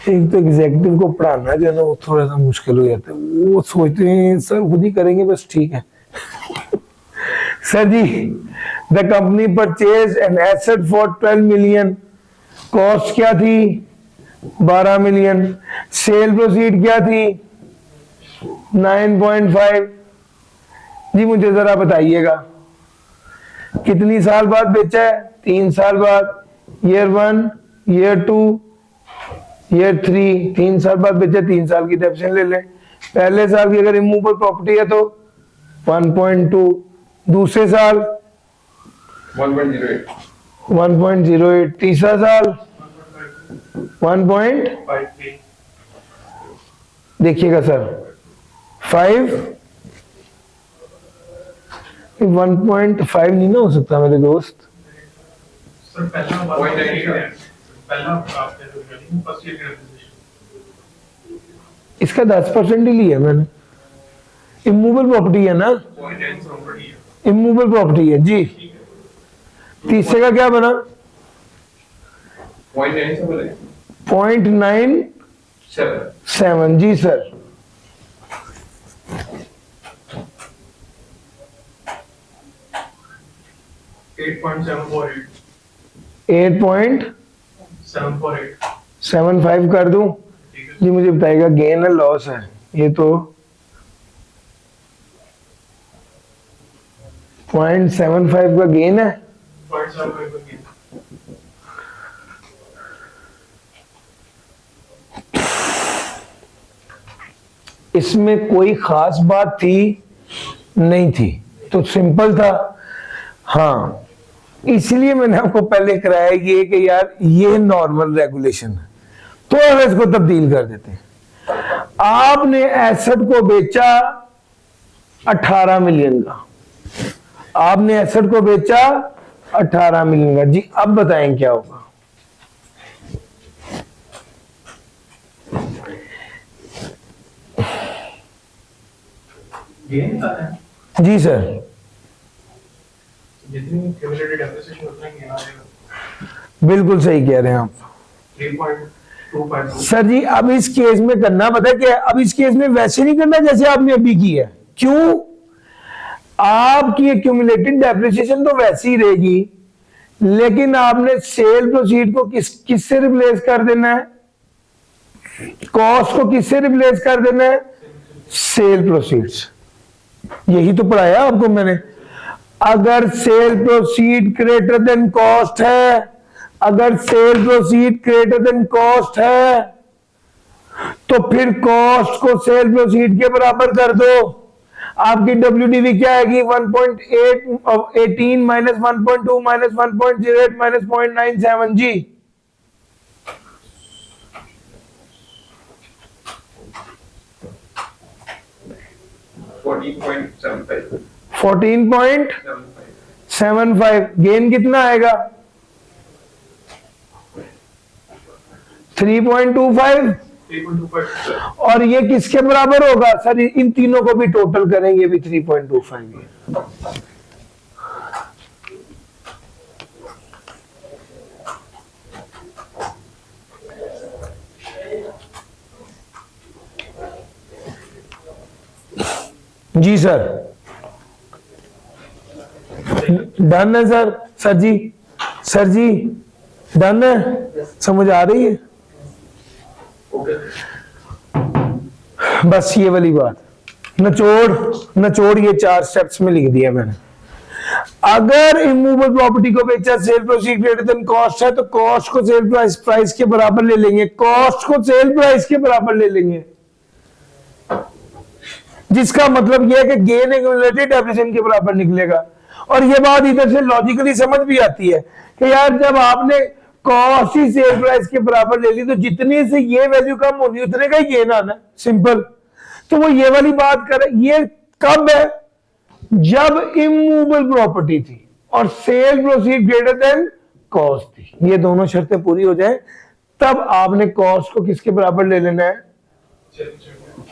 एक तो एग्जीक्यूटिव को पढ़ाना जो है ना वो थोड़ा सा मुश्किल हो जाता है, वो सोचते हैं सर खुद ही करेंगे बस, ठीक है। Sir ji, the company purchase an asset for 12 million, cost क्या थी 12 मिलियन, सेल प्रोसीड क्या थी 9.5। जी मुझे जरा बताइएगा कितनी साल बाद बेचा है? 3 साल बाद, ईयर 1, ईयर 2, ईयर 3, 3 साल बाद बेचा, 3 साल की डेप्शन ले लें। पहले साल की अगर इमूवेबल प्रॉपर्टी है तो 1.2, दूसरे साल 1.08, तीसरा साल 1.53। देखिएगा सर 1.5 नहीं ना हो सकता मेरे दोस्त। सर पहला 1.8 है, पहला आपने जो लिया फर्स्ट ईयर का इसका 10% ही लिया मैंने। इमूवेबल प्रॉपर्टी है ना, प्रॉपर्टी है। इमूवेबल प्रॉपर्टी है जी। तीसरे का क्या बना? 0.97 जी सर। 8.745 कर दूं जी। मुझे बताएगा गेन है लॉस है, ये तो 0.75 का गेन है। 0.75 का गेन। इसमें कोई खास बात थी नहीं थी, तो सिंपल था। हाँ, इसलिए मैंने आपको पहले कराया ये कि यार ये नॉर्मल रेगुलेशन है, तो अब इसको तब्दील कर देते हैं। आपने एसेट को बेचा 18 मिलियन का, आपने एसेट को बेचा 18 मिलियन का जी। अब बताएं क्या होगा? गेन का है जी सर, जितनी क्यूमुलेटेड डेप्रिसिएशन उतना गेन आएगा। बिल्कुल सही कह रहे हैं आप 3.25। सर जी। अब इस केस में करना पता है क्या? अब इस केस में वैसे नहीं करना जैसे आपने अभी की है। क्यों? आपकी एक्यूमुलेटेड डेप्रिसिएशन तो वैसी ही रहेगी, लेकिन आपने सेल प्रोसीड को किससे रिप्लेस कर देना है? कॉस्ट को किससे रिप्लेस कर देना है? Sale proceeds. यही तो पढ़ाया आपको मैंने। अगर sale proceed greater than cost है, अगर sale proceed greater than cost है तो फिर कॉस्ट को सेल प्रोसीड के बराबर कर दो। आपकी WDV क्या आएगी? 1.18 माइनस 1.2 माइनस 1.08 माइनस 0.97 जी। 14.75। गेन कितना आएगा? 3.25। और ये किसके बराबर होगा सर? इन तीनों को भी टोटल करेंगे भी 3.25। जी सर, डन है सर। सर जी, सर जी डन है, समझ आ रही है? बस ये वाली बात, निचोड़ ये 4 स्टेप्स में लिख दिया मैंने। अगर इमूवेबल प्रॉपर्टी को बेचा, cell proceed greater than cost है, तो कॉस्ट को सेल प्राइस के बराबर ले लेंगे, कॉस्ट को सेल प्राइस के बराबर ले लेंगे, जिसका मतलब यह है कि गेन एक्यूमुलेटेड डेप्रिसिएशन के बराबर निकलेगा। और ये बात इधर से लॉजिकली समझ भी आती है कि यार जब आपने कॉस्ट ही सेल प्राइस के बराबर ले ली तो जितने से ये वैल्यू कम होगी उतने का ही गेन आना, सिंपल। तो वो ये वाली बात करे, ये कब है? जब इमूवेबल प्रॉपर्टी थी और cell proceed greater than cost थी, ये दोनों शर्तें पूरी हो जाए तब आपने कॉस्ट को किसके बराबर ले लेना है?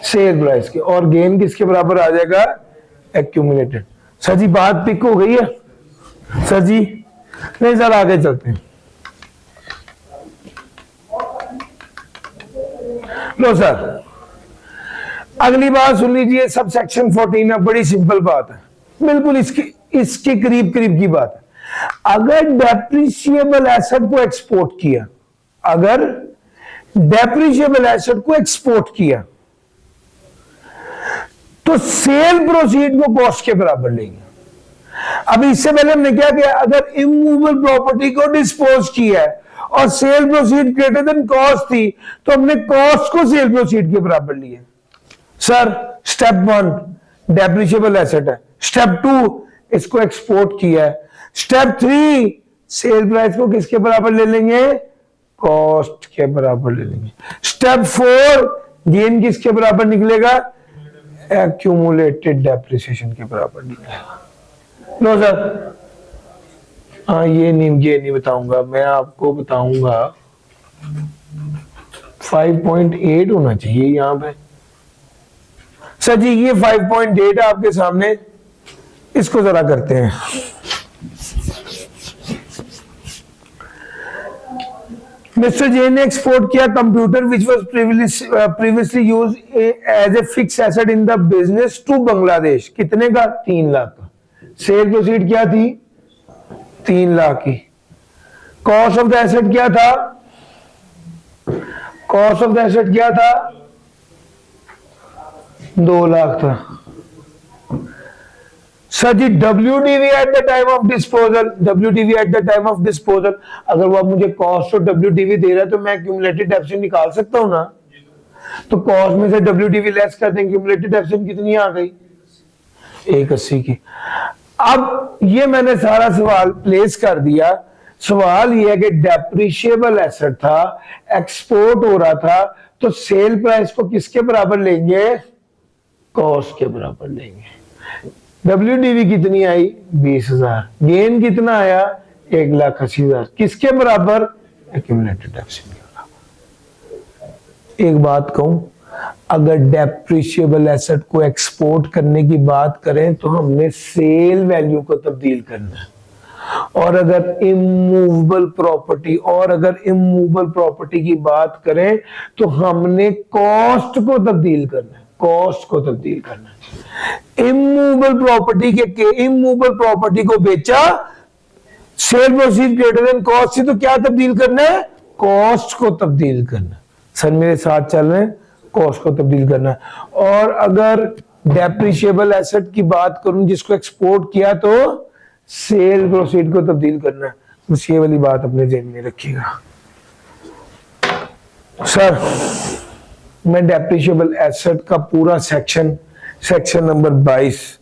सेल प्राइस के, और गेन किसके बराबर आ जाएगा? एक्यूमुलेटेड। सर जी बात पिक हो गई है? सर जी नहीं सर, आगे चलते हैं। लो सर अगली बात सुन लीजिए, सब सेक्शन 14 है, बड़ी सिंपल बात है, बिल्कुल इसके करीब करीब की बात है। अगर डेप्रिशिएबल एसेट को एक्सपोर्ट किया, अगर डेप्रिशिएबल एसेट को एक्सपोर्ट किया तो सेल प्रोसीड को कॉस्ट के बराबर लेंगे। अब इससे पहले हमने क्या किया? अगर इमूवेबल प्रॉपर्टी को डिस्पोज किया है और cell proceed greater than cost थी तो हमने कॉस्ट को सेल प्रोसीड के बराबर लिए। सर स्टेप 1 डेप्रिशिएबल एसेट है, स्टेप 2 इसको एक्सपोर्ट किया है, स्टेप 3 सेल प्राइस को किसके बराबर ले लेंगे? कॉस्ट के बराबर ले लेंगे। स्टेप 4 गेन किसके बराबर निकलेगा? एक्यूमुलेटेड डेप्रिसिएशन के बराबर निकलेगा। लो सर, हाँ ये नहीं बताऊंगा, मैं आपको बताऊंगा 5.8 होना चाहिए यहां पे। सर जी ये 5.8 है आपके सामने, इसको जरा करते हैं। मिस्टर जे ने एक्सपोर्ट किया computer which was previously used as a fix asset in the business to Bangladesh. कितने का? 3 लाख का। सेल प्रोसीड क्या थी? 3 लाख की। कॉस्ट ऑफ द एसेट क्या था? कॉस्ट ऑफ द एसेट क्या था? 2 लाख था। Sir ji WDV at the time of disposal, WDV at the time of disposal, अगर वो मुझे कॉस्ट और WDV दे रहा है तो मैं एक्यूमुलेटेड डेप्रिसिएशन निकाल सकता हूं ना? तो कॉस्ट में से WDV लेस कर दें, एक्यूमुलेटेड डेप्रिसिएशन कितनी आ गई? 180 की। अब ये मैंने सारा सवाल प्लेस कर दिया। सवाल ये है कि डेप्रिशिएबल एसेट था, एक्सपोर्ट हो रहा था, तो सेल प्राइस को किसके बराबर लेंगे? कॉस्ट के बराबर लेंगे। WDV कितनी आई? 20,000। गेन कितना आया? 1,80,000। किसके बराबर? एक्यूमुलेटेड डेप्रिसिएशन के बराबर। एक बात कहूं, अगर डेप्रिशिएबल एसेट को एक्सपोर्ट करने की बात करें तो हमने सेल वैल्यू को तब्दील करना है, और अगर इमूवेबल प्रॉपर्टी की बात करें तो हमने कॉस्ट को तब्दील करना है, कॉस्ट को तब्दील करना है। इमूवेबल प्रॉपर्टी को बेचा, cell proceed greater than cost थी, तो क्या तब्दील करना है? कॉस्ट को तब्दील करना। सर मेरे साथ चल रहे हैं, कॉस्ट को तब्दील करना है। और अगर डेप्रिशिएबल एसेट की बात करूं जिसको एक्सपोर्ट किया तो सेल प्रोसीड को तब्दील करना है। बस ये वाली बात अपने ज़हन में रखिएगा। सर मैं डेप्रिशिएबल एसेट का पूरा सेक्शन नंबर 22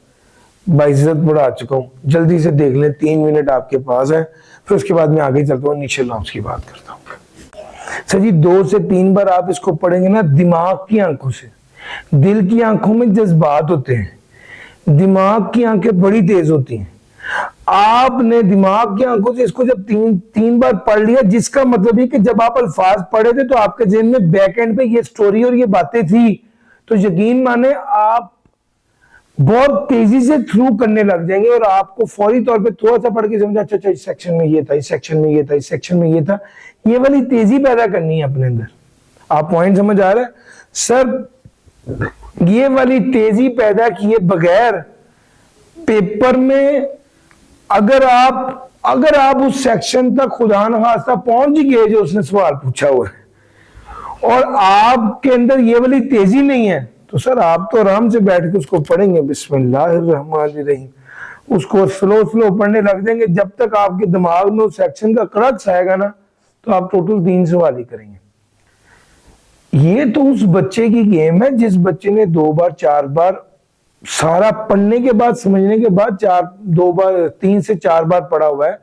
पढ़ा चुका हूं, जल्दी से देख लें, 3 मिनट आपके पास है, फिर उसके बाद मैं आगे चलता हूँ, इनिशियल लॉस की बात करता हूँ। सर जी 2 से 3 बार आप इसको पढ़ेंगे ना दिमाग की आंखों से। दिल की आंखों में जज्बात होते हैं, दिमाग की आंखें बड़ी तेज होती हैं। आपने दिमाग की आंखों से इसको जब 3 बार पढ़ लिया, जिसका मतलब है कि जब आप अल्फाज पढ़े थे तो आपके जेहन में बैक एंड पे ये स्टोरी और ये बातें थी, तो यकीन माने आप बहुत तेजी से थ्रू करने लग जाएंगे और आपको फौरी तौर पे थोड़ा सा पढ़ के समझा, अच्छा इस सेक्शन में ये था, इस सेक्शन में ये था, इस सेक्शन में ये था। ये वाली तेजी पैदा करनी है अपने अंदर। आप पॉइंट समझ आ रहा है सर? ये वाली तेजी पैदा किए बगैर पेपर में अगर आप उस सेक्शन तक खुदा न खास्ता पहुंच गए जो उसने सवाल पूछा हुआ है और आपके अंदर ये वाली तेजी नहीं है, तो सर आप तो आराम से बैठ के उसको पढ़ेंगे बिस्मिल्लाहिर्रहमानिर्रहीम उसको स्लो स्लो पढ़ने लग जाएंगे। जब तक आपके दिमाग में उस सेक्शन का क्रक्स आएगा ना, तो आप टोटल 3 सवाल ही करेंगे। ये तो उस बच्चे की गेम है जिस बच्चे ने 2 बार 4 बार सारा पढ़ने के बाद, समझने के बाद 2 बार 3 से 4 बार पढ़ा हुआ है,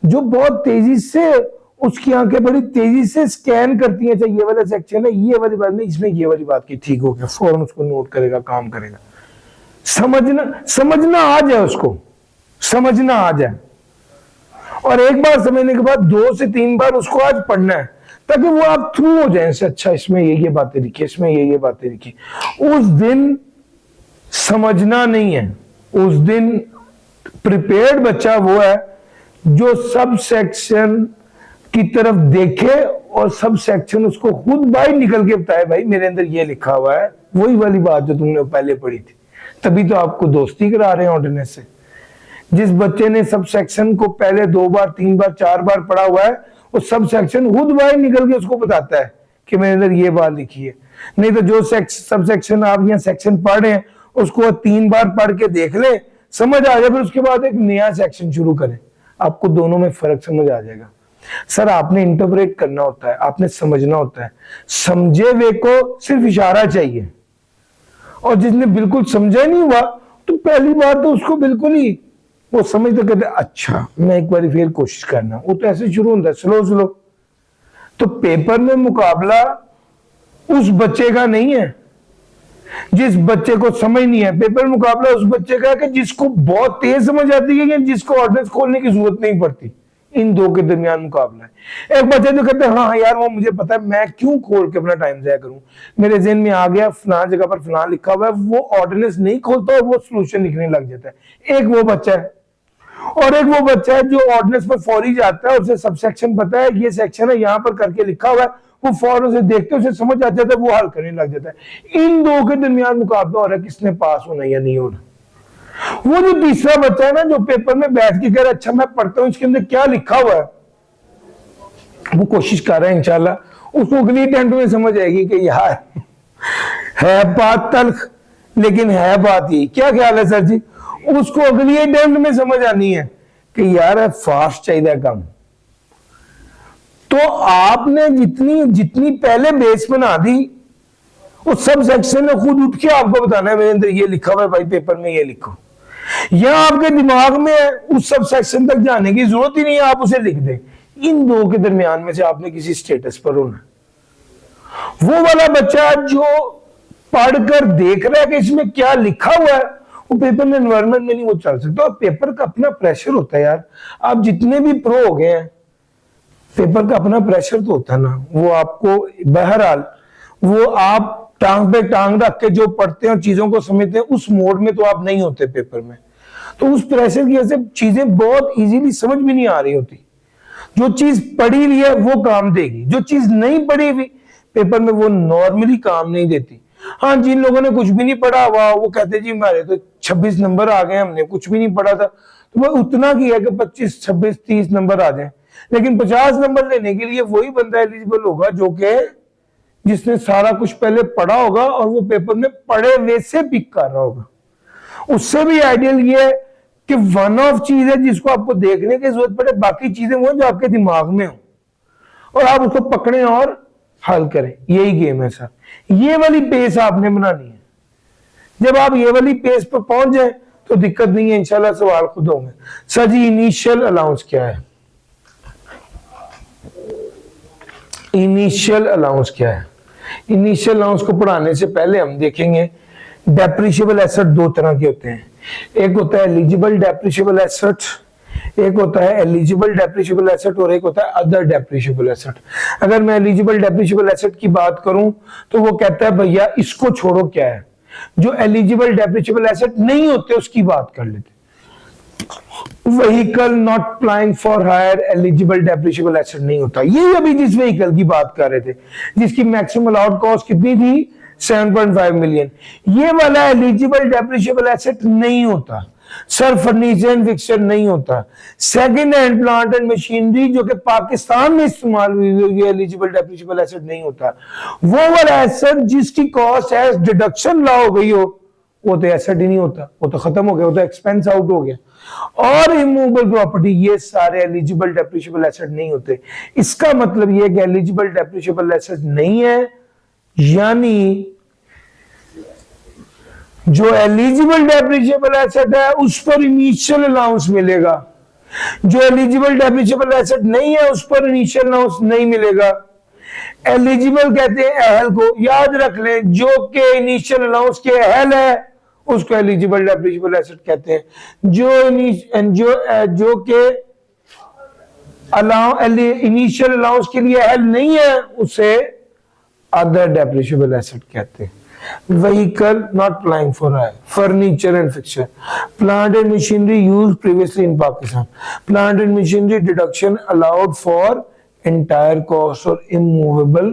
जो बहुत तेजी से उसकी आंखें बड़ी तेजी से स्कैन करती हैं। अच्छा ये वाला सेक्शन है, ये वाली बात नहीं, इसमें ये वाली बात की, ठीक हो गया, फौरन उसको नोट करेगा, काम करेगा। समझना आ जाए, उसको समझना आ जाए, और एक बार समझने के बाद 2 से 3 बार उसको आज पढ़ना है, ताकि वो आप थ्रू हो जाए। अच्छा इसमें ये बातें लिखी, इसमें ये बातें लिखी। उस दिन समझना नहीं है, उस दिन प्रिपेयर्ड बच्चा वो है जो सब सेक्शन की तरफ देखे और सब सेक्शन उसको खुद बाहर निकल के बताए, भाई मेरे अंदर ये लिखा हुआ है, वही वाली बात जो तुमने पहले पढ़ी थी। तभी तो आपको दोस्ती करा रहे हैं ऑर्डिनेंस से। जिस बच्चे ने सब सेक्शन को पहले 2 बार 3 बार 4 बार पढ़ा हुआ है, वो सब सेक्शन खुद बाहर निकल के उसको बताता है कि मेरे अंदर ये बात लिखी है। नहीं तो जो सब सेक्शन आप यहाँ सेक्शन पढ़ रहे हैं, उसको 3 बार पढ़ के देख ले, समझ आ जाए, फिर उसके बाद एक नया सेक्शन शुरू करें, आपको दोनों में फर्क समझ आ जाएगा। सर आपने इंटरप्रेट करना होता है, आपने समझना होता है। समझे वे को सिर्फ इशारा चाहिए, और जिसने बिल्कुल समझा नहीं हुआ, तो पहली बार तो उसको बिल्कुल ही वो समझ तो कहते अच्छा मैं एक बार फिर कोशिश करना, वो तो ऐसे शुरू होता है स्लो स्लो। तो पेपर में मुकाबला उस बच्चे का नहीं है जिस बच्चे को समझ नहीं है, पेपर में मुकाबला उस बच्चे का है कि जिसको बहुत तेज समझ आती है, जिसको ऑर्डिनेंस खोलने की जरूरत नहीं पड़ती। इन दो के दरमियान मुकाबला है। एक बच्चा जो कहते हैं हाँ यार वो मुझे पता है, मैं क्यों खोल के अपना टाइम जाया करूं, मेरे ज़हन में आ गया फलां जगह पर फलां लिखा हुआ है, वो ऑर्डिनेंस नहीं खोलता और वो सोल्यूशन लिखने लग जाता है। एक वो बच्चा है, और एक वो बच्चा है जो ऑर्डिनेंस पर फौरी जाता है, उसे सब सेक्शन पता है, ये सेक्शन है यहाँ पर करके लिखा हुआ है, वो फौरन से देखते उसे समझ आ जाता है, वो हल करने लग जाता है। इन दो के दरमियान मुकाबला हो रहा है किसने पास होना या नहीं होना। वो जो तीसरा बच्चा है ना, जो पेपर में बैठ के कह रहा है अच्छा मैं पढ़ता हूं इसके अंदर क्या लिखा हुआ है, वो कोशिश कर रहा है इंशाल्लाह उसको अगली अटेम्प्ट में समझ आएगी कि यार है बात तल्ख लेकिन है बात यही। क्या ख्याल है सर जी? उसको अगली अटेम्प्ट में समझ आनी है कि यार फास्ट चाहिए काम। तो आपने जितनी पहले बेस बना दी, वो सब सेक्शन ने खुद उठ के आपको बताना है मेरे अंदर ये लिखा हुआ है भाई, पेपर में ये लिखो। या आपके दिमाग में है, उस सब सेक्शन तक जाने की जरूरत ही नहीं है, आप उसे लिख दें। इन दो के दरमियान में से आपने किसी स्टेटस पर होना। वो वाला बच्चा जो पढ़कर देख रहा है कि इसमें क्या लिखा हुआ है, वो पेपर में एनवायरमेंट में नहीं वो चल सकता। और पेपर का अपना प्रेशर होता है यार, आप जितने भी प्रो हो गए हैं, पेपर का अपना प्रेशर तो होता है ना। वो आपको बहरहाल वो आप टांग पे टांग रख के जो पढ़ते हैं और चीजों को समझते हैं, उस मोड में तो आप नहीं होते पेपर में। तो उस प्रेशर की वजह से चीजें बहुत इजीली समझ भी नहीं आ रही होती। जो चीज पढ़ी हुई है वो काम देगी, जो चीज नहीं पढ़ी हुई पेपर में वो नॉर्मली काम नहीं देती। हाँ, जिन लोगों ने कुछ भी नहीं पढ़ा हुआ वो कहते जी हमारे तो 26 नंबर आ गए, हमने कुछ भी नहीं पढ़ा था, तो वो उतना की है कि 25 26 30 नंबर आ जाए। लेकिन 50 नंबर लेने के लिए वही बंदा एलिजिबल होगा जो कि जिसने सारा कुछ पहले पढ़ा होगा और वो पेपर में पढ़े वैसे पिक कर रहा होगा। उससे भी आइडियल ये है कि वन ऑफ चीज है जिसको आपको देखने की जरूरत पड़े, बाकी चीजें वो जो आपके दिमाग में हो और आप उसको पकड़ें और हल करें। यही गेम है सर। ये वाली पेस आपने बनानी है। जब आप ये वाली पेस पर पहुंच जाए तो दिक्कत नहीं है, इंशाल्लाह सवाल खुद होंगे। सर जी इनिशियल अलाउंस क्या है? इनिशियल अलाउंस क्या है? इनिशियल अलाउंस को पढ़ाने से पहले हम देखेंगे डेप्रिशिएबल एसेट दो तरह के होते हैं। एक होता है एलिजिबल डेप्रिशिएबल एसेट, एक होता है एलिजिबल डेप्रिशिएबल एसेट और एक होता है अदर डेप्रिशिएबल एसेट। अगर मैं एलिजिबल डेप्रिशिएबल एसेट की बात करूं तो वो कहता है भैया इसको छोड़ो, क्या है जो एलिजिबल डेप्रिशिएबल एसेट नहीं होते उसकी बात कर लेते। Vehicle not applying for hire eligible depreciable asset नहीं होता। ये अभी जिस व्हीकल की बात कर रहे थे जिसकी मैक्सिमम अलाउड कॉस्ट कितनी थी 7.5 मिलियन, ये वाला एलिजिबल डेप्रिशिएबल एसेट नहीं होता। सर फर्नीचर एंड फिक्सचर नहीं होता। Second hand plant and machinery जो कि पाकिस्तान में इस्तेमाल हुई है एलिजिबल डेप्रिशिएबल एसेट नहीं होता। वो वाला एसेट जिसकी कॉस्ट एज डिडक्शन ला हो गई हो वो तो एसेट ही नहीं होता, वो तो खत्म हो गया, वो तो एक्सपेंस आउट हो गया। और इमूवेबल प्रॉपर्टी ये सारे एलिजिबल डेप्रिशिएबल एसेट नहीं होते। इसका मतलब ये कि एलिजिबल डेप्रिशिएबल एसेट नहीं है, यानी जो एलिजिबल डेप्रिशिएबल एसेट है उस पर इनिशियल अलाउंस मिलेगा, जो एलिजिबल डेप्रिशिएबल एसेट नहीं है उस पर इनिशियल अलाउंस नहीं मिलेगा। एलिजिबल कहते हैं अहल को, याद रख लें, जो के इनिशियल अलाउंस के अहल है उसको एलिजिबल डेप्रिशिएबल एसेट कहते हैं। जो के इनिशियल अलाउंस के लिए अहल नहीं है उसे अदर डेप्रिशिएबल एसेट कहते हैं। Vehicle not applying for hire, furniture and fixture, plant and machinery used previously in Pakistan, plant and machinery deduction allowed for entire cost or immovable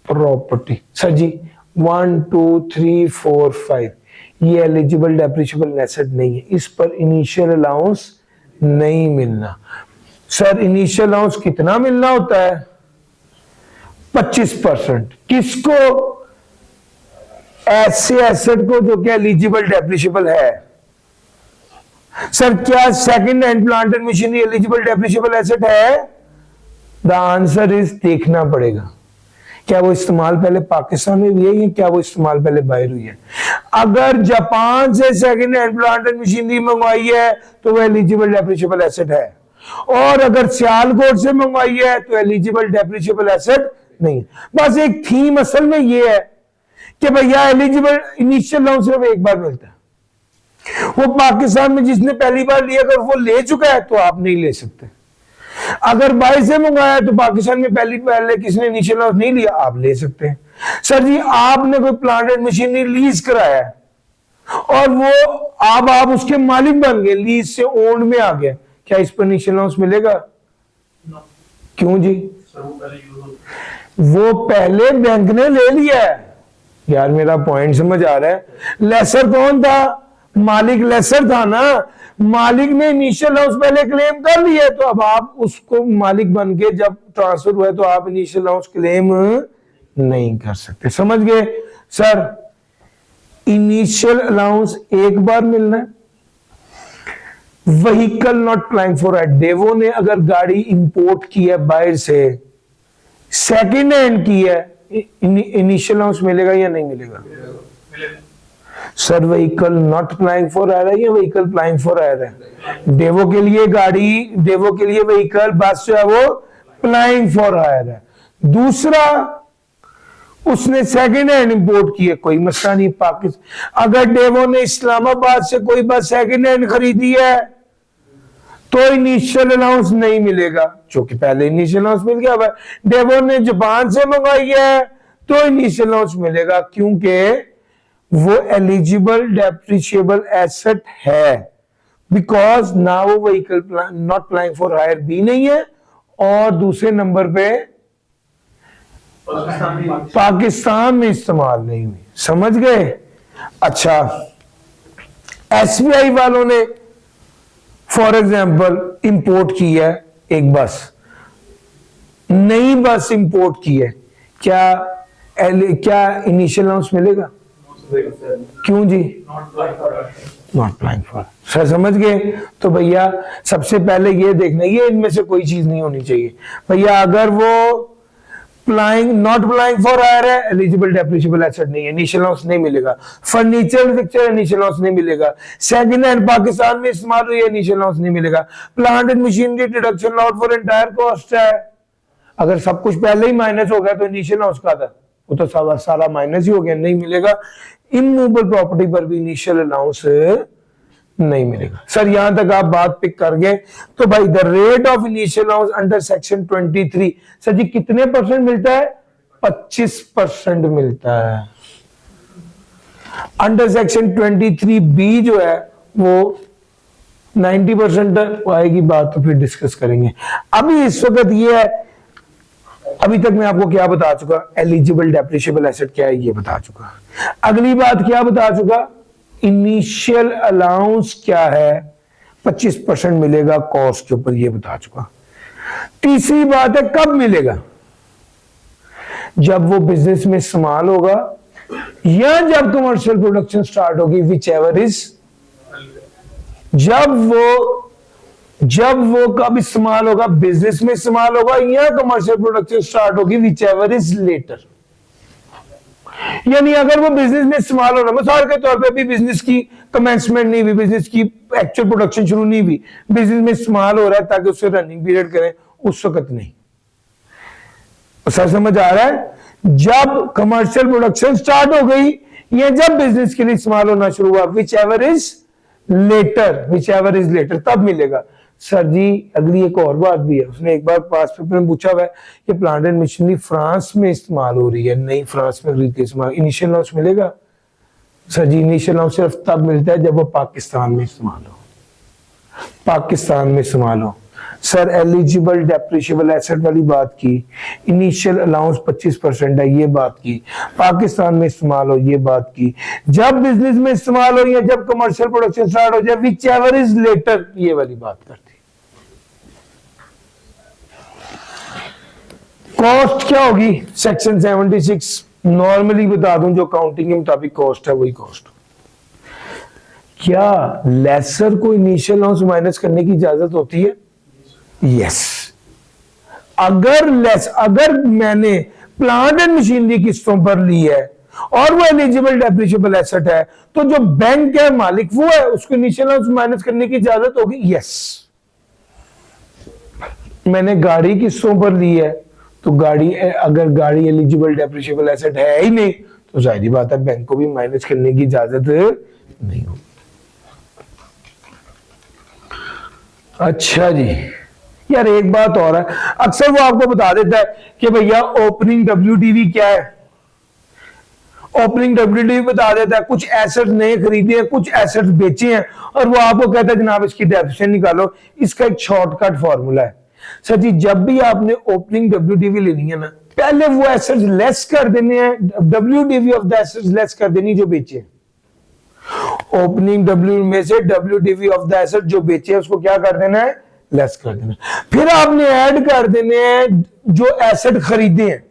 property। Sir ji 1 2 3 4 5 ये eligible depreciable asset नहीं है, इस पर initial allowance नहीं मिलना। Sir initial allowance कितना मिलना होता है? 25%। किसको? ऐसे एसेट को जो कि एलिजिबल डेप्रिशिएबल है। सर क्या second hand plant and machinery eligible depreciable asset है? द आंसर इज देखना पड़ेगा क्या वो इस्तेमाल पहले पाकिस्तान में हुई है या क्या वो इस्तेमाल पहले बाहर हुई है। अगर जापान से second hand plant and machinery मंगवाई है तो वो एलिजिबल डेप्रिशिएबल एसेट है, और अगर सियालकोट से मंगवाई है तो एलिजिबल डेप्रिशिएबल एसेट नहीं। बस एक थीम असल में ये है कि भैया एलिजिबल इनिशियल अलाउंस सिर्फ एक बार मिलता है। वो पाकिस्तान में जिसने पहली बार लिया अगर वो ले चुका है तो आप नहीं ले सकते। अगर बाहर से मंगाया तो पाकिस्तान में पहले किसने इनिशियल अलाउंस नहीं लिया आप ले सकते हैं। सर जी आपने कोई प्लांट एंड मशीनरी लीज कराया है और वो आप उसके मालिक बन गए, लीज से ओन में आ गया, क्या इस पर इनिशियल अलाउंस मिलेगा? क्यों जी? वो पहले बैंक ने ले लिया है। यार मेरा पॉइंट समझ आ रहा है? लेसर कौन था? मालिक लेसर था ना। मालिक ने इनिशियल अलाउंस पहले क्लेम कर लिया, तो अब आप उसको मालिक बन के जब ट्रांसफर हुआ तो आप इनिशियल अलाउंस क्लेम नहीं कर सकते। समझ गए? सर इनिशियल अलाउंस एक बार मिलना है। Vehicle not applying for hire, Daewoo ने अगर गाड़ी इंपोर्ट की है बाहर से, सेकंड हैंड की है, इनिशियल अलाउंस मिलेगा या नहीं मिलेगा? Sir vehicle not applying for hire है या व्हीकल अप्लाइंग फॉर हायर है? डेवो के लिए गाड़ी, डेवो के लिए व्हीकल बस जो है वो अप्लाइंग फॉर हायर है। दूसरा उसने सेकंड हैंड इंपोर्ट की है, कोई मसला नहीं। पाकिस्तान अगर डेवो ने इस्लामाबाद से कोई बस सेकंड हैंड खरीदी है तो इनिशियल अलाउंस नहीं मिलेगा, क्योंकि पहले इनिशियल अलाउंस मिल गया। डेवो ने जापान से मंगाई है तो इनिशियल अलाउंस मिलेगा, क्योंकि वो एलिजिबल डेप्रिशिएबल एसेट है, बिकॉज ना वो vehicle not applying for hire भी नहीं है और दूसरे नंबर पे पाकिस्तान में इस्तेमाल नहीं हुई। समझ गए? अच्छा एसबीआई वालों ने फॉर एग्जाम्पल इंपोर्ट की है एक बस, नई बस इंपोर्ट की है, क्या इनिशियल अलाउंस मिलेगा? क्यों जी? Not applying for. सर समझ गए? तो भैया सबसे पहले ये देखना, ये इनमें से कोई चीज नहीं होनी चाहिए भैया। अगर वो नॉट अप्लाइंग फॉर हायर है, एलिजिबल डेप्रिशिएबल एसेट नहीं है, इनिशियल अलाउंस नहीं मिलेगा। फर्नीचर फिक्चर इनिशियल अलाउंस नहीं मिलेगा। सेकंड हैंड पाकिस्तान में इस्तेमाल हुई है, इनिशियल अलाउंस नहीं मिलेगा। Plant and machinery deduction allowed for entire cost है, अगर सब कुछ पहले ही माइनस हो गया तो इनिशियल अलाउंस का था, वो तो सारा माइनस ही हो गया, नहीं मिलेगा। इमूवेबल प्रॉपर्टी पर भी इनिशियल अलाउंस नहीं मिलेगा। सर यहां तक आप बात पिक कर गए। तो भाई the rate of initial allowance under section 23, sir जी कितने परसेंट मिलता है? 25% मिलता है। अंडर सेक्शन 23B जो है वो 90% आएगी, बात तो फिर डिस्कस करेंगे। अभी इस वक्त ये है, अभी तक मैं आपको क्या बता चुका? एलिजिबल डेप्रिशिएबल एसेट क्या है ये बता चुका। अगली बात क्या बता चुका? इनिशियल अलाउंस क्या है, 25% मिलेगा कॉस्ट के ऊपर, ये बता चुका। तीसरी बात है कब मिलेगा? जब वो बिजनेस में इस्तेमाल होगा या जब कमर्शियल प्रोडक्शन स्टार्ट होगी, विच एवर इज, जब वो कब इस्तेमाल होगा, बिजनेस में इस्तेमाल होगा, या कमर्शियल प्रोडक्शन स्टार्ट होगी, विच एवर इज लेटर। यानी अगर वो बिजनेस में इस्तेमाल हो रहा है, मिसाल के तौर पे अभी बिजनेस की कमेंसमेंट नहीं हुई, बिजनेस की एक्चुअल प्रोडक्शन शुरू नहीं हुई, बिजनेस में इस्तेमाल हो रहा है ताकि उससे रनिंग पीरियड करें, उस वक्त नहीं। सर समझ आ रहा है? जब कमर्शियल प्रोडक्शन स्टार्ट हो गई या जब बिजनेस के लिए इस्तेमाल होना शुरू हुआ, विच एवर इज लेटर, तब मिलेगा। सर जी अगली एक और बात भी है, उसने एक बार पास पेपर में पूछा हुआ है कि प्लांट एंड मशीनरी फ्रांस में इस्तेमाल हो रही है, नहीं फ्रांस में खरीद के इस्तेमाल, इनिशियल लॉन्च मिलेगा? सर जी इनिशियल लॉन्च सिर्फ तब मिलता है जब वो पाकिस्तान में इस्तेमाल हो, पाकिस्तान में इस्तेमाल हो। सर एलिजिबल डेप्रिशिएबल एसेट वाली बात की, इनिशियल अलाउंस 25% है ये बात की, पाकिस्तान में इस्तेमाल हो ये बात की, जब बिजनेस में इस्तेमाल हो या जब कमर्शियल प्रोडक्शन स्टार्ट हो जाए, विच एवर इज लेटर, ये वाली बात करती। कॉस्ट क्या होगी? सेक्शन 76 नॉर्मली बता दूं, जो काउंटिंग के मुताबिक कॉस्ट है वही कॉस्ट। क्या लेसर को इनिशियल अलाउंस माइनस करने की इजाजत होती है? यस। अगर मैंने प्लांट एंड मशीनरी किस्तों पर ली है और वो एलिजिबल डेप्रिशिएबल एसेट है, तो जो बैंक है मालिक वो है, उसको इनिशियल अलाउंस माइनस करने की इजाजत होगी। यस। मैंने गाड़ी किस्तों पर ली है, तो अगर गाड़ी एलिजिबल डेप्रिशिएबल एसेट है ही नहीं, तो जाहिर बात है बैंक को भी माइनस करने की इजाजत नहीं होगी। अच्छा जी, यार एक बात और है, अक्सर वो आपको बता देता है कि भैया ओपनिंग WDV क्या है, ओपनिंग WDV बता देता है, कुछ एसेट नए खरीदे हैं, कुछ एसेट बेचे हैं, और वो आपको कहता है जनाब इसकी डेप्रिसिएशन निकालो। इसका एक शॉर्टकट फॉर्मूला है। सर जी जब भी आपने ओपनिंग WDV लेनी है ना, पहले वो एसेट्स लेस कर देने हैं, WDV of the assets less कर देनी जो बेचे। ओपनिंग W में से WDV ऑफ द एसेट जो बेचे उसको क्या कर देना है? लेस कर देना। फिर आपने ऐड कर देने हैं जो एसेट खरीदे हैं,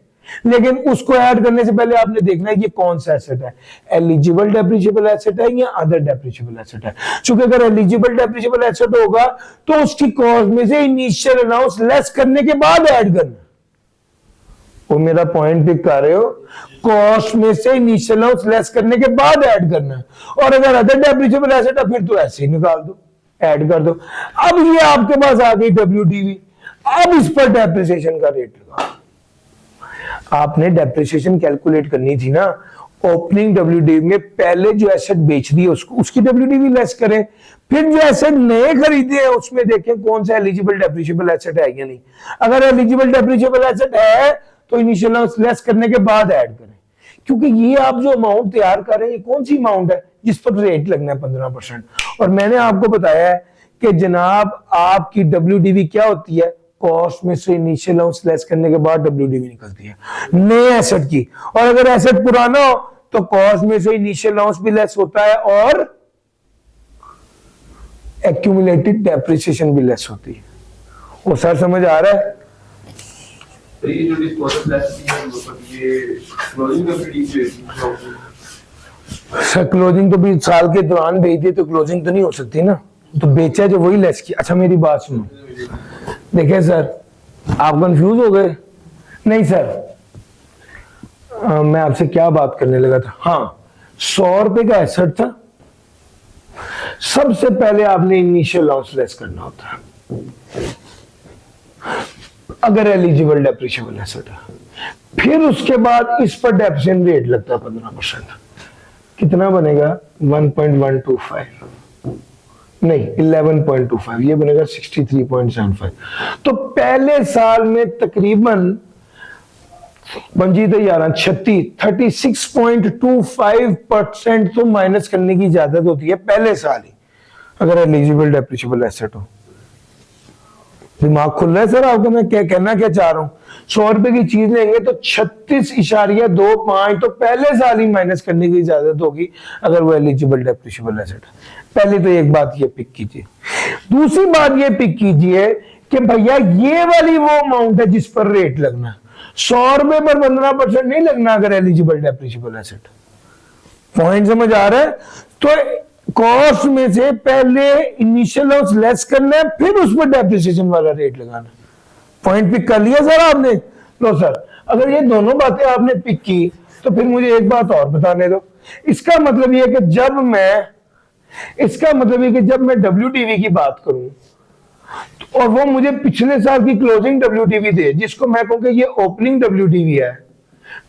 लेकिन उसको ऐड करने से पहले आपने देखना है कि कौन सा एसेट है, एलिजिबल डेप्रिशिएबल एसेट है या अदर डेप्रिशिएबल एसेट है। क्योंकि अगर एलिजिबल डेप्रिशिएबल एसेट होगा तो उसकी कॉस्ट में से इनिशियल अलाउंस लेस करने के बाद ऐड करना। वो मेरा पॉइंट पिक कर रहे हो? कॉस्ट में से इनिशियल अलाउंस लेस करने के बाद ऐड करना। और अगर अदर डेप्रिशिएबल एसेट है फिर तो ऐसे ही निकाल दो, ऐड कर दो। अब ये आपके पास आ गई WDV, अब इस पर डेप्रिसिएशन का रेट लगा। आपने डेप्रिसिएशन कैलकुलेट करनी थी ना, ओपनिंग WDV में पहले जो एसेट बेच दी है उसकी WDV लेस करें, फिर जो एसेट नए खरीदे हैं उसमें देखें कौन सा एलिजिबल डेप्रिशिएबल एसेट है या नहीं। अगर एलिजिबल डेप्रिशिएबल एसेट है तो इनिशियल अलाउंस लेस करने के बाद ऐड करें। क्योंकि ये आप जो अमाउंट तैयार कर रहे हैं, ये कौन सी अमाउंट है जिस पर रेट लगना है 15%। और मैंने आपको बताया है कि जनाब आपकी WDV क्या होती है, कॉस्ट में से इनिशियल अलाउंस लेस करने के बाद WDV निकलती है नए एसेट की। और अगर एसेट पुराना हो तो कॉस्ट में से इनिशियल अलाउंस भी लेस होता है और एक्यूमुलेटेड डेप्रिसिएशन भी लेस होती है। वो सर समझ आ रहा है? तो ये जो डिस्पोजल प्लास्टिक है वो ये क्लोजिंग WDV सर क्लोजिंग तो भी साल के दौरान बेच दी तो क्लोजिंग तो नहीं हो सकती ना, तो बेचा जो वही लेस की। अच्छा मेरी बात सुनो, देखिए सर आप कंफ्यूज हो गए? नहीं सर मैं आपसे क्या बात करने लगा था, हाँ 100 रुपए का एसेट था, सबसे पहले आपने इनिशियल अलाउंस लेस करना होता है अगर एलिजिबल डेप्रिशिएबल एसेट है, फिर उसके बाद इस पर डेप्रिसिएशन रेट लगता है 15%। कितना बनेगा? 1.125 नहीं 11.25, ये बनेगा 63.75। तो पहले साल में तकरीबन 36.25% तो माइनस करने की इजाजत होती है पहले साल ही, अगर एलिजिबल डेप्रिशिएबल एसेट हो। दिमाग खुल रहा है सर आपका? मैं क्या कहना क्या चाह रहा हूं, 100 रुपए की चीज लेंगे तो 36.25 तो पहले साल ही माइनस करने की इजाजत होगी अगर वो एलिजिबल डेप्रिशिएबल एसेट है। पहले तो एक बात ये पिक कीजिए। दूसरी बात ये पिक कीजिए कि भैया ये वाली वो अमाउंट है जिस पर रेट लगना, 100 रुपए पर 15% नहीं लगना अगर एलिजिबल डेप्रिशिएबल एसेट। पॉइंट समझ आ रहा है? तो कॉस्ट में से पहले इनिशियल लॉस लेस करना है, फिर उस पर डेप्रिसिएशन वाला रेट लगाना। पॉइंट पिक कर लिया सर आपने? लो सर, अगर ये दोनों बातें आपने पिक की तो फिर मुझे एक बात और बताने दो। इसका मतलब ये है कि जब मैं WTV की बात करूं और वो मुझे पिछले साल की क्लोजिंग WTV दे, जिसको मैं कहूं कि ये ओपनिंग WTV है,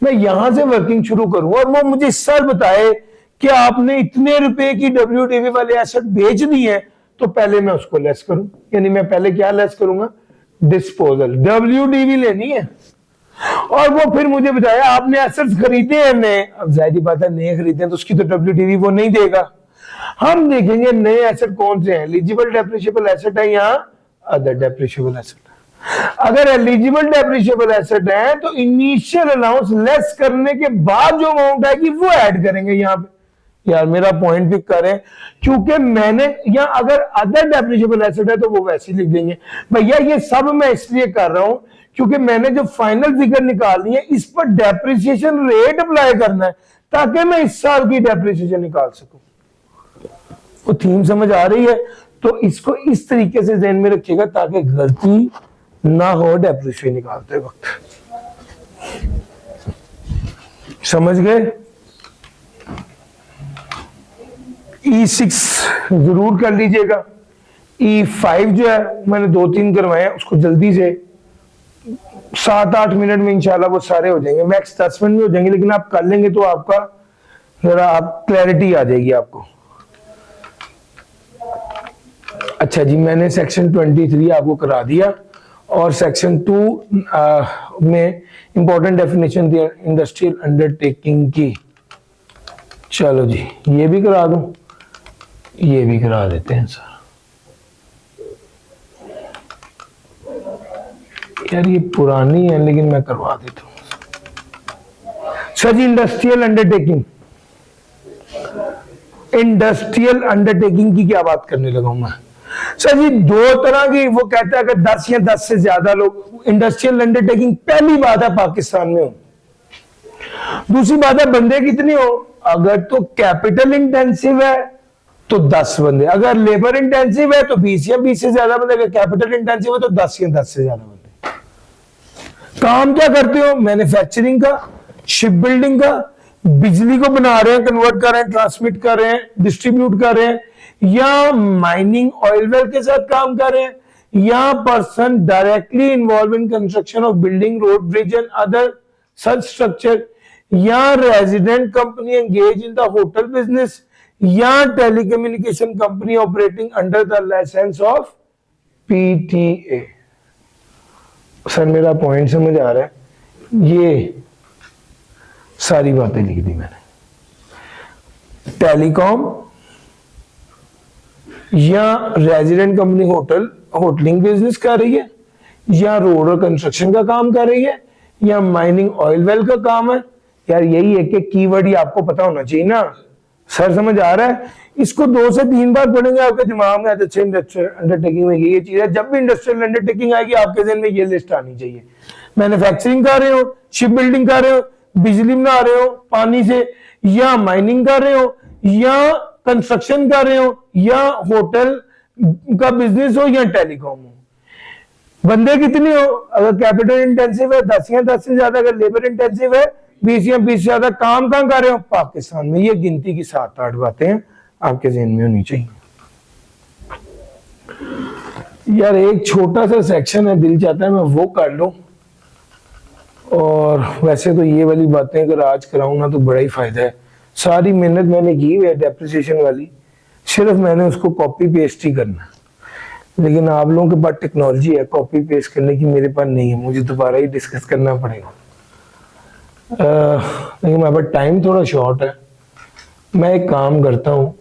मैं यहां से वर्किंग शुरू करूं और वो मुझे इस साल बताए कि आपने इतने रुपए की WTV वाले एसेट बेच दिए हैं, तो पहले मैं उसको लेस करूं। यानी मैं पहले क्या लेस करूंगा? डिस्पोजल। WTV लेनी है और वो फिर मुझे बताया आपने एसेट्स खरीदे हैं नए। अब जाहिर बात है नए खरीदे तो उसकी तो WTV वो नहीं देगा। हम देखेंगे नए एसेट कौन से हैं, एलिजिबल डेप्रिशिएबल एसेट है या अदर डेप्रिशिएबल एसेट। अगर एलिजिबल डेप्रिशिएबल एसेट है तो इनिशियल अलाउंस लेस करने के बाद जो अमाउंट आएगी वो ऐड करेंगे यहाँ पे। यार मेरा पॉइंट पिक करें, क्योंकि मैंने या अगर अदर डेप्रिशिएबल एसेट है तो वो वैसे लिख देंगे। भैया ये सब मैं इसलिए कर रहा हूं क्योंकि मैंने जो फाइनल फिगर निकालनी है इस पर डेप्रिसिएशन रेट अप्लाई करना है ताकि मैं इस साल की डेप्रिसिएशन निकाल सकूं। वो थीम समझ आ रही है? तो इसको इस तरीके से ध्यान में रखिएगा ताकि गलती ना हो डेप्रिसिएशन निकालते वक्त। समझ गए? E6 जरूर कर लीजिएगा। E5 जो है मैंने 2-3 करवाए हैं, उसको जल्दी से 7-8 मिनट में इंशाल्लाह वो सारे हो जाएंगे, मैक्स 10 मिनट में हो जाएंगे, लेकिन आप कर लेंगे तो आपका जरा आप क्लैरिटी आ जाएगी आपको। अच्छा जी, मैंने सेक्शन 23 आपको करा दिया और सेक्शन 2 में इंपॉर्टेंट डेफिनेशन दिया इंडस्ट्रियल अंडरटेकिंग की। चलो जी, ये भी करा दूं, ये भी करा देते हैं सर। यार ये पुरानी है लेकिन मैं करवा देता हूं सर जी। इंडस्ट्रियल अंडरटेकिंग की क्या बात करने लगा हूं मैं सर जी? 2 तरह की, वो कहता है कि 10 या 10 से ज्यादा लोग इंडस्ट्रियल अंडरटेकिंग, पहली बात है पाकिस्तान में हो, दूसरी बात है बंदे कितने हो। अगर तो कैपिटल इंटेंसिव है तो 10 बंदे, अगर लेबर इंटेंसिव है तो 20 या 20 से ज्यादा बंदे, अगर कैपिटल इंटेंसिव है तो 10 या 10 से ज्यादा बंदे। काम क्या करते हो? मैन्युफैक्चरिंग का, शिप बिल्डिंग का, बिजली को बना रहे हैं, कन्वर्ट कर रहे हैं, ट्रांसमिट कर रहे हैं, डिस्ट्रीब्यूट कर रहे हैं, या माइनिंग ऑयल वेल के साथ काम कर रहे हैं, या person directly involve in construction of building, road, bridge and other such structure, या resident company engage in the hotel business, या telecommunication company operating under the licence of PTA। Sir मेरा पॉइंट समझ आ रहा है? ये सारी बातें लिख दी मैंने। टेलीकॉम या रेजिडेंट कंपनी होटलिंग बिजनेस कर रही है, या रोड और कंस्ट्रक्शन का काम कर रही है, या माइनिंग ऑयल वेल का काम है। यार यही है कि कीवर्ड ही आपको पता होना चाहिए ना सर, समझ आ रहा है? इसको 2 से 3 बार पढ़ेंगे आपके दिमाग में अच्छा इंडस्ट्रियल अंडरटेकिंग में ये चीज है। जब भी इंडस्ट्रियल अंडरटेकिंग आएगी आपके जहन में ये लिस्ट आनी चाहिए। मैन्युफैक्चरिंग कर रहे हो, शिप बिल्डिंग कर रहे हो, बिजली बना रहे हो पानी से, या माइनिंग कर रहे हो, या कंस्ट्रक्शन कर रहे हो, या होटल का बिजनेस हो, या टेलीकॉम हो। बंदे कितने हो? अगर कैपिटल इंटेंसिव है 10 या 10 से ज्यादा, अगर लेबर इंटेंसिव है 20 या 20 से ज्यादा। काम कहां कर रहे हो? पाकिस्तान में। ये गिनती की 7-8 बातें आपके जहन में होनी चाहिए। यार एक छोटा सा सेक्शन है, दिल चाहता है मैं वो कर लूं, और वैसे तो ये वाली बातें अगर आज कराऊं ना तो बड़ा ही फायदा है। सारी मेहनत मैंने की है डेप्रिसिएशन वाली, सिर्फ मैंने उसको कॉपी पेस्ट ही करना। लेकिन आप लोगों के पास टेक्नोलॉजी है कॉपी पेस्ट करने की, मेरे पास नहीं है, मुझे दोबारा ही डिस्कस करना पड़ेगा। लेकिन मेरे पास टाइम थोड़ा शॉर्ट है। मैं एक काम करता हूँ,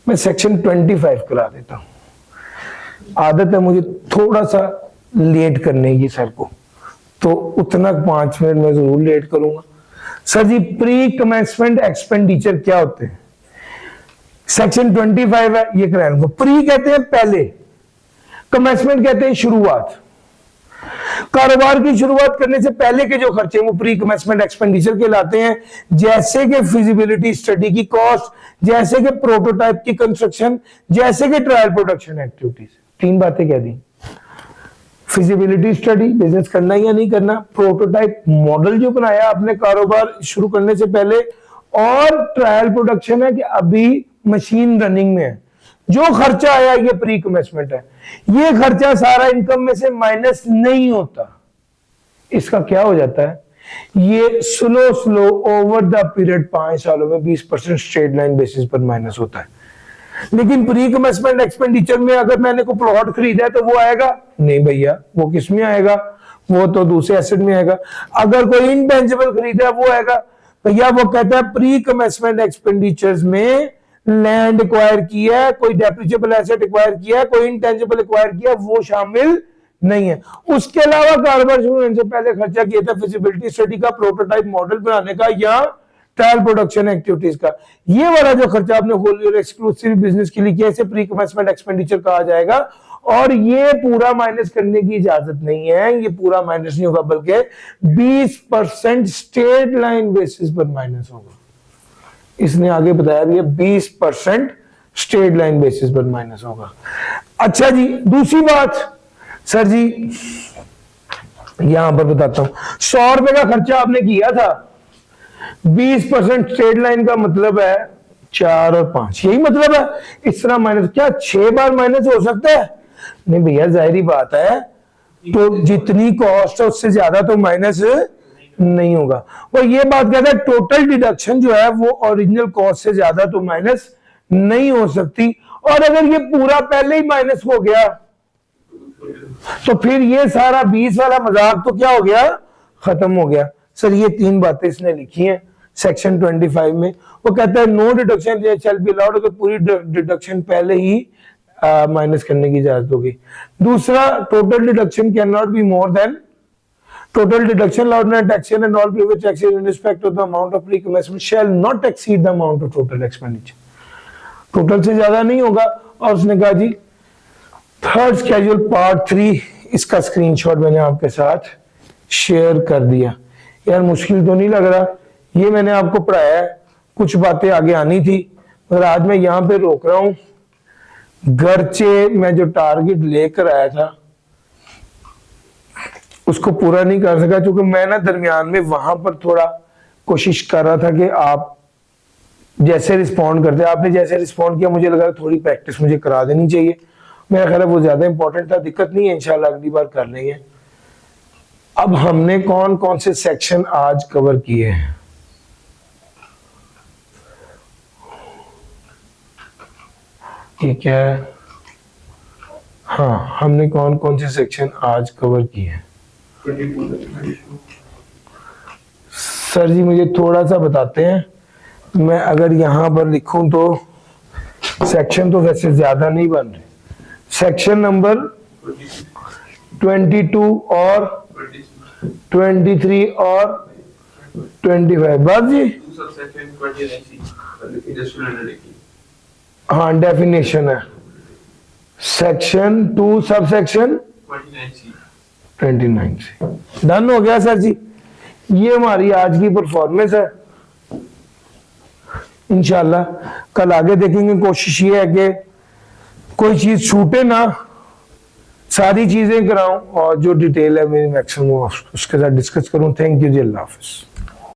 मैं सेक्शन 25 करा देता हूँ। आदत है मुझे थोड़ा सा लेट करने की सर को, तो उतना 5 मिनट में जरूर लेट करूंगा। सर जी प्री कमेंसमेंट एक्सपेंडिचर क्या होते हैं? सेक्शन 25 है, ये कराएंगे। प्री कहते हैं पहले, कमेंसमेंट कहते हैं शुरुआत। कारोबार की शुरुआत करने से पहले के जो खर्चे वो प्री कमेंसमेंट एक्सपेंडिचर कहलाते हैं, जैसे कि फिजिबिलिटी स्टडी की कॉस्ट, जैसे कि प्रोटोटाइप की कंस्ट्रक्शन, जैसे कि ट्रायल प्रोडक्शन एक्टिविटीज। 3 बातें कह दी। फिजिबिलिटी स्टडी, बिजनेस करना या नहीं करना, प्रोटोटाइप मॉडल जो बनाया आपने कारोबार शुरू करने से पहले, और ट्रायल प्रोडक्शन है कि अभी मशीन रनिंग में है। जो खर्चा आया ये प्री कमेंसमेंट है, ये खर्चा सारा इनकम में से माइनस नहीं होता। इसका क्या हो जाता है, ये स्लो ओवर द पीरियड 5 सालों में 20% स्ट्रेट लाइन बेसिस पर माइनस होता है। लेकिन प्री कमेंसमेंट एक्सपेंडिचर में अगर मैंने को प्लॉट खरीदा है तो वो आएगा नहीं भैया, वो किस में आएगा, वो तो दूसरे एसेट में आएगा। अगर कोई इंटेंजिबल खरीदा है वो आएगा भैया, वो कहता है प्री कमेंसमेंट एक्सपेंडिचर्स में लैंड एक्वायर किया है, कोई डेप्रिसिएबल एसेट एक्वायर किया है, कोई इंटेंजिबल एक्वायर किया, वो शामिल नहीं है। उसके अलावा कारोबार शुरू होने से पहले खर्चा किया था फिजिबिलिटी स्टडी का, प्रोटोटाइप मॉडल बनाने का, या ट्रायल प्रोडक्शन एक्टिविटीज का। ये वाला जो खर्चा आपने होल ईयर एक्सक्लूसिव बिजनेस के लिए किया, इसे प्री कमेंसमेंट एक्सपेंडिचर कहा जाएगा। और ये पूरा माइनस करने की इजाजत नहीं है, ये पूरा माइनस नहीं होगा, बल्कि 20% स्ट्रेट लाइन बेसिस पर माइनस होगा। इसने आगे बताया भी है 20% स्ट्रेट लाइन बेसिस पर माइनस होगा। अच्छा जी, दूसरी बात सर जी यहां पर बताता हूं, 100 रुपए का खर्चा आपने किया था, 20% स्ट्रेट लाइन का मतलब है 4 और 5, यही मतलब है। इस तरह माइनस, क्या 6 बार माइनस हो सकता है? नहीं भैया, जाहिर बात है, तो जितनी कॉस्ट है उससे ज्यादा तो माइनस नहीं होगा। और ये बात कहता है टोटल डिडक्शन जो है वो ओरिजिनल कॉस्ट से ज्यादा तो माइनस नहीं हो सकती। और अगर ये पूरा पहले ही माइनस हो गया तो फिर ये सारा 20 वाला मजाक तो क्या हो गया, खत्म हो गया। सर ये 3 बातें इसने लिखी हैं सेक्शन 25 में। वो कहता है no deduction shall be allowed, अगर पूरी डिडक्शन पहले ही माइनस करने की इजाजत होगी। दूसरा, total deduction can not be more than total deduction allowed in taxation and all previous taxes in respect of the amount of pre-commencement shall not exceed the amount of total expenditure. Total से ज्यादा नहीं होगा। और उसने कहा जी third schedule part 3, इसका screenshot मैंने आपके साथ शेयर कर दिया। यार मुश्किल तो नहीं लग रहा, ये मैंने आपको पढ़ाया है, कुछ बातें आगे आनी थी मगर आज मैं यहां पे रोक रहा हूं। गर्चे मैं जो टारगेट लेकर आया था उसको पूरा नहीं कर सका, क्योंकि मैं ना दरमियान में वहां पर थोड़ा कोशिश कर रहा था कि आप जैसे रिस्पॉन्ड करते, आपने जैसे रिस्पॉन्ड किया मुझे लगा थोड़ी प्रैक्टिस मुझे करा देनी चाहिए। मेरा ख्याल है वो ज्यादा इंपॉर्टेंट था, दिक्कत नहीं है, इंशाल्लाह अगली बार कर लेंगे। अब हमने कौन कौन से सेक्शन आज कवर किए हैं, ये क्या है, हाँ हमने कौन कौन से सेक्शन आज कवर किए हैं। सर जी मुझे थोड़ा सा बताते हैं, मैं अगर यहां पर लिखूं तो सेक्शन तो वैसे ज्यादा नहीं बन रहे। सेक्शन नंबर 22 और 23 और 25 बस जी, हाँ डेफिनेशन है। सेक्शन 2 सब सेक्शन 29 से डन हो गया सर जी। ये हमारी आज की परफॉर्मेंस है। इंशाल्लाह कल आगे देखेंगे। कोशिश ये है कि कोई चीज छूटे ना, सारी चीजें कराऊं और जो डिटेल है मेरी मैक्सिमम उसके साथ डिस्कस करूं। थैंक यू जी, अल्लाह हाफिज।